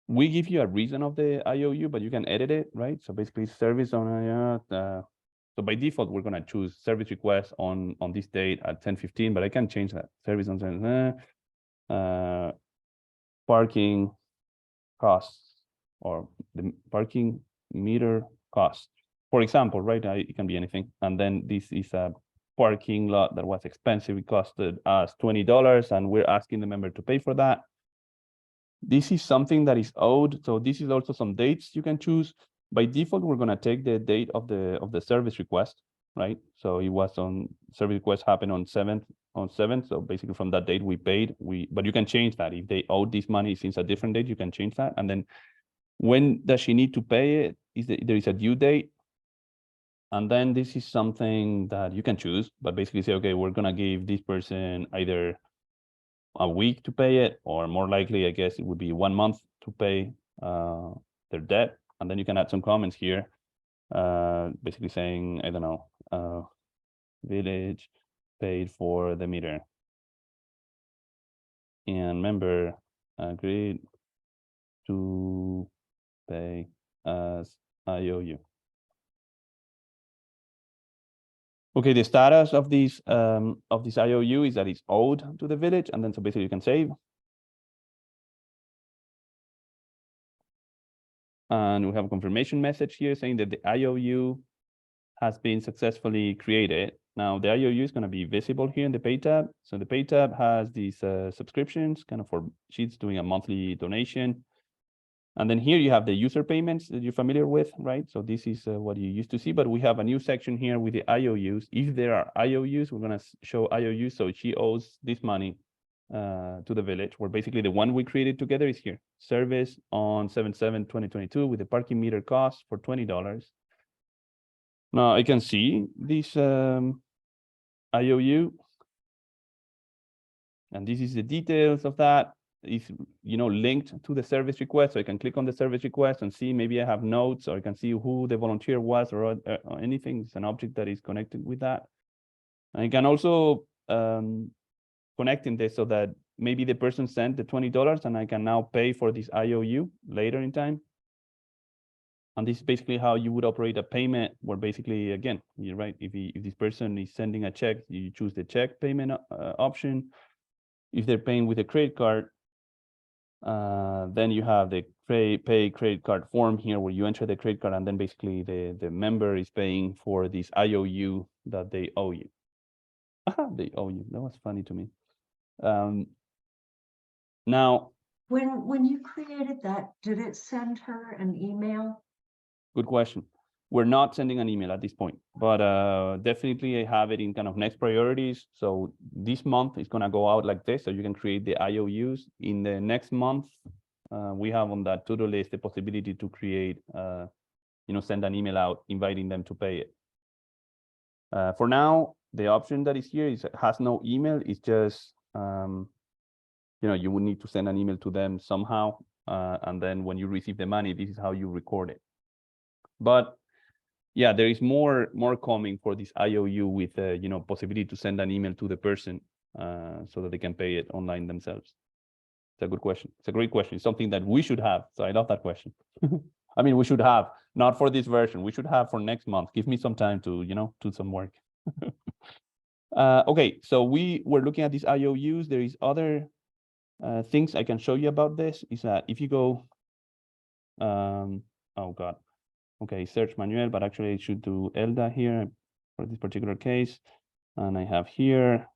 Speaker 1: We give you a reason of the IOU, but you can edit it, right? So basically service on so by default, we're going to choose service request on this date at 10:15, but I can change that. Service on parking costs or the parking meter cost. For example, right, it can be anything. And then this is a parking lot that was expensive. It costed us $20, and we're asking the member to pay for that. This is something that is owed. So this is also some dates you can choose. By default, we're going to take the date of the service request, right? So it was on service request happened on 7th. So basically from that date we paid. But you can change that. If they owe this money since a different date, you can change that. And then when does she need to pay it? is that there is a due date. And then this is something that you can choose, but basically say, okay, we're gonna give this person either a week to pay it, or more likely, I guess it would be 1 month to pay their debt. And then you can add some comments here, basically saying, I don't know, village paid for the meter. And member agreed to pay as IOU. Okay, the status of this IOU is that it's owed to the village, and then so basically you can save. And we have a confirmation message here saying that the IOU has been successfully created. Now the IOU is going to be visible here in the pay tab. So the pay tab has these subscriptions, kind of for sheets doing a monthly donation. And then here you have the user payments that you're familiar with, right? So this is what you used to see, but we have a new section here with the IOUs. If there are IOUs, we're going to show IOUs. So she owes this money to the village, where basically the one we created together is here. Service on 7/7/2022 with the parking meter cost for $20. Now I can see this IOU, and this is the details of that. Is linked to the service request, so I can click on the service request and see, maybe I have notes, or I can see who the volunteer was, or anything. It's an object that is connected with that. And I can also connect in this so that maybe the person sent the $20 and I can now pay for this IOU later in time. And this is basically how you would operate a payment, where basically, again, you're right, if this person is sending a check, you choose the check payment option. If they're paying with a credit card, then you have the pay credit card form here, where you enter the credit card, and then basically the member is paying for this IOU that they owe you. They owe you. That was funny to me. Now,
Speaker 7: when you created that, did it send her an email?
Speaker 1: good question. We're not sending an email at this point, but definitely I have it in kind of next priorities. So this month is gonna go out like this, so you can create the IOUs. In the next month, we have on that to-do list the possibility to create, send an email out inviting them to pay it. For now, the option that is here has no email. It's just, you would need to send an email to them somehow, and then when you receive the money, this is how you record it. But yeah, there is more coming for this IOU with possibility to send an email to the person so that they can pay it online themselves. It's a good question. It's a great question. It's something that we should have. So I love that question. I mean, we should have, not for this version. We should have for next month. Give me some time to do some work. Okay, so we were looking at these IOUs. There is other things I can show you about this. Is that if you go, oh God. Okay, search manual, but actually I should do ELDA here for this particular case. And I have here,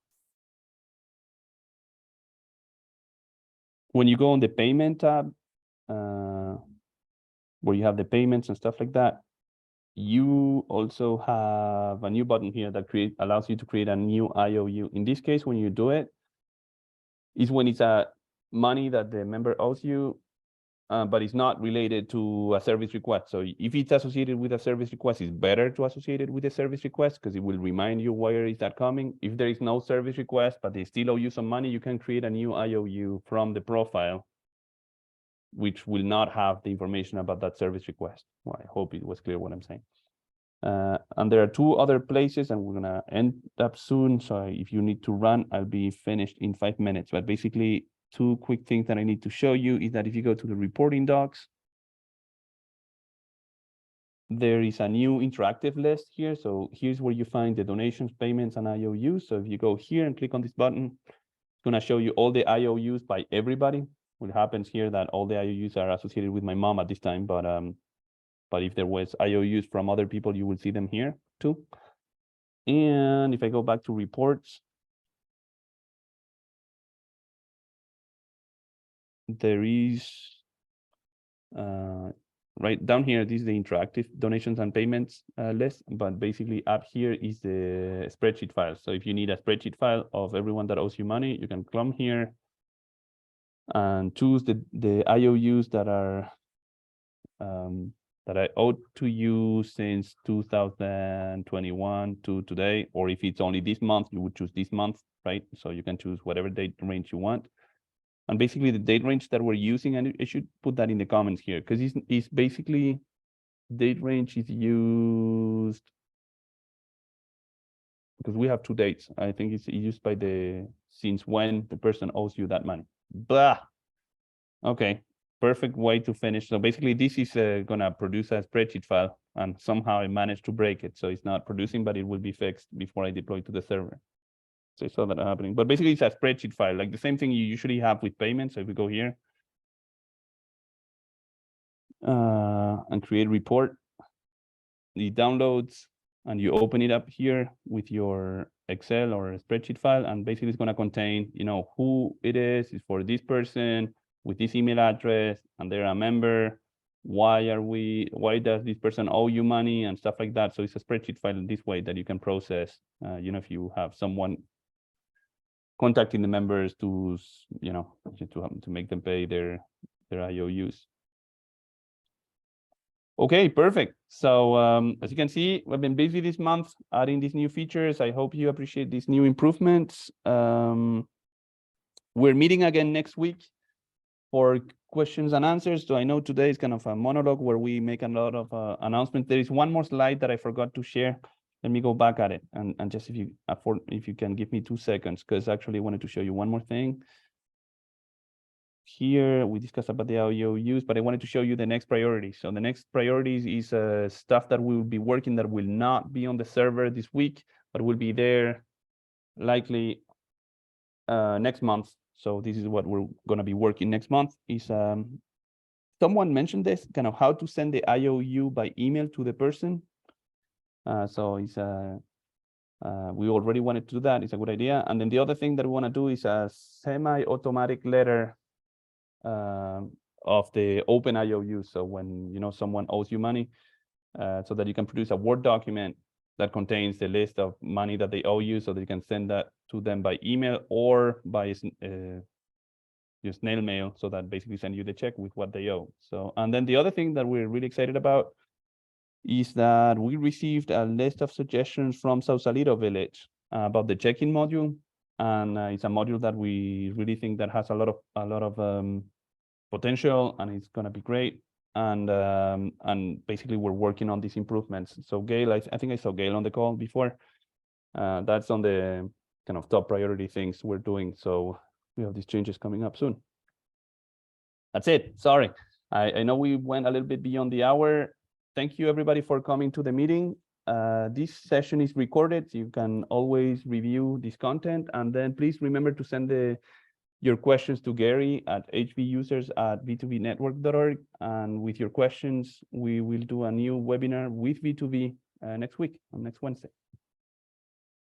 Speaker 1: when you go on the payment tab, where you have the payments and stuff like that, you also have a new button here that allows you to create a new IOU. In this case, when you do it, is when it's a money that the member owes you, but it's not related to a service request. So if it's associated with a service request, it's better to associate it with a service request, because it will remind you where is that coming. If there is no service request, but they still owe you some money, you can create a new IOU from the profile, which will not have the information about that service request. Well, I hope it was clear what I'm saying. And there are two other places, and we're gonna end up soon. So if you need to run, I'll be finished in 5 minutes. But basically, two quick things that I need to show you is that if you go to the reporting docs, there is a new interactive list here. So here's where you find the donations, payments, and IOUs. So if you go here and click on this button, it's going to show you all the IOUs by everybody. What happens here that all the IOUs are associated with my mom at this time, but if there was IOUs from other people, you will see them here too. And if I go back to reports, there is right down here, this is the interactive donations and payments list, but basically up here is the spreadsheet file. So if you need a spreadsheet file of everyone that owes you money, you can come here and choose the IOUs that are that I owed to you since 2021 to today, or if it's only this month, you would choose this month, right? So you can choose whatever date range you want. And basically the date range that we're using, and I should put that in the comments here, because it's basically date range is used because we have two dates. I think it's used by the since when the person owes you that money. Blah. Okay, perfect way to finish. So basically this is gonna produce a spreadsheet file, and somehow I managed to break it. So it's not producing, but it will be fixed before I deploy to the server. So I saw that happening, but basically it's a spreadsheet file, like the same thing you usually have with payments. So if we go here and create report, the downloads, and you open it up here with your Excel or a spreadsheet file, and basically it's going to contain, you know, who it is for this person with this email address, and they're a member. Why does this person owe you money and stuff like that? So it's a spreadsheet file in this way that you can process, you know, if you have someone contacting the members to, you know, to make them pay their IOUs. Okay, perfect. So as you can see, we've been busy this month adding these new features. I hope you appreciate these new improvements. We're meeting again next week for questions and answers. So I know today is kind of a monologue where we make a lot of announcements. There is one more slide that I forgot to share. Let me go back at it, and just if you can give me 2 seconds, because actually I wanted to show you one more thing. Here we discussed about the IOUs, but I wanted to show you the next priority. So the next priorities is stuff that we will be working that will not be on the server this week, but will be there likely next month. So this is what we're going to be working next month. Is someone mentioned this, kind of how to send the IOU by email to the person. So it's we already wanted to do that. It's a good idea. And then the other thing that we want to do is a semi-automatic letter of the open IOU. So when, you know, someone owes you money, so that you can produce a Word document that contains the list of money that they owe you, so that you can send that to them by email or by just snail mail, so that basically send you the check with what they owe. So, and then the other thing that we're really excited about is that we received a list of suggestions from Sausalito Village about the check-in module. And it's a module that we really think that has a lot of potential, and it's going to be great. And basically we're working on these improvements. So Gail, I think I saw Gail on the call before. That's on the kind of top priority things we're doing. So we have these changes coming up soon. That's it. Sorry, I know we went a little bit beyond the hour. Thank you everybody for coming to the meeting. This session is recorded. You can always review this content, and then please remember to send your questions to Gary at hbusers@v2vnetwork.org. And with your questions, we will do a new webinar with V2V next week, on next Wednesday.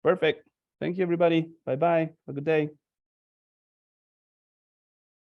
Speaker 1: Perfect. Thank you, everybody. Bye-bye. Have a good day.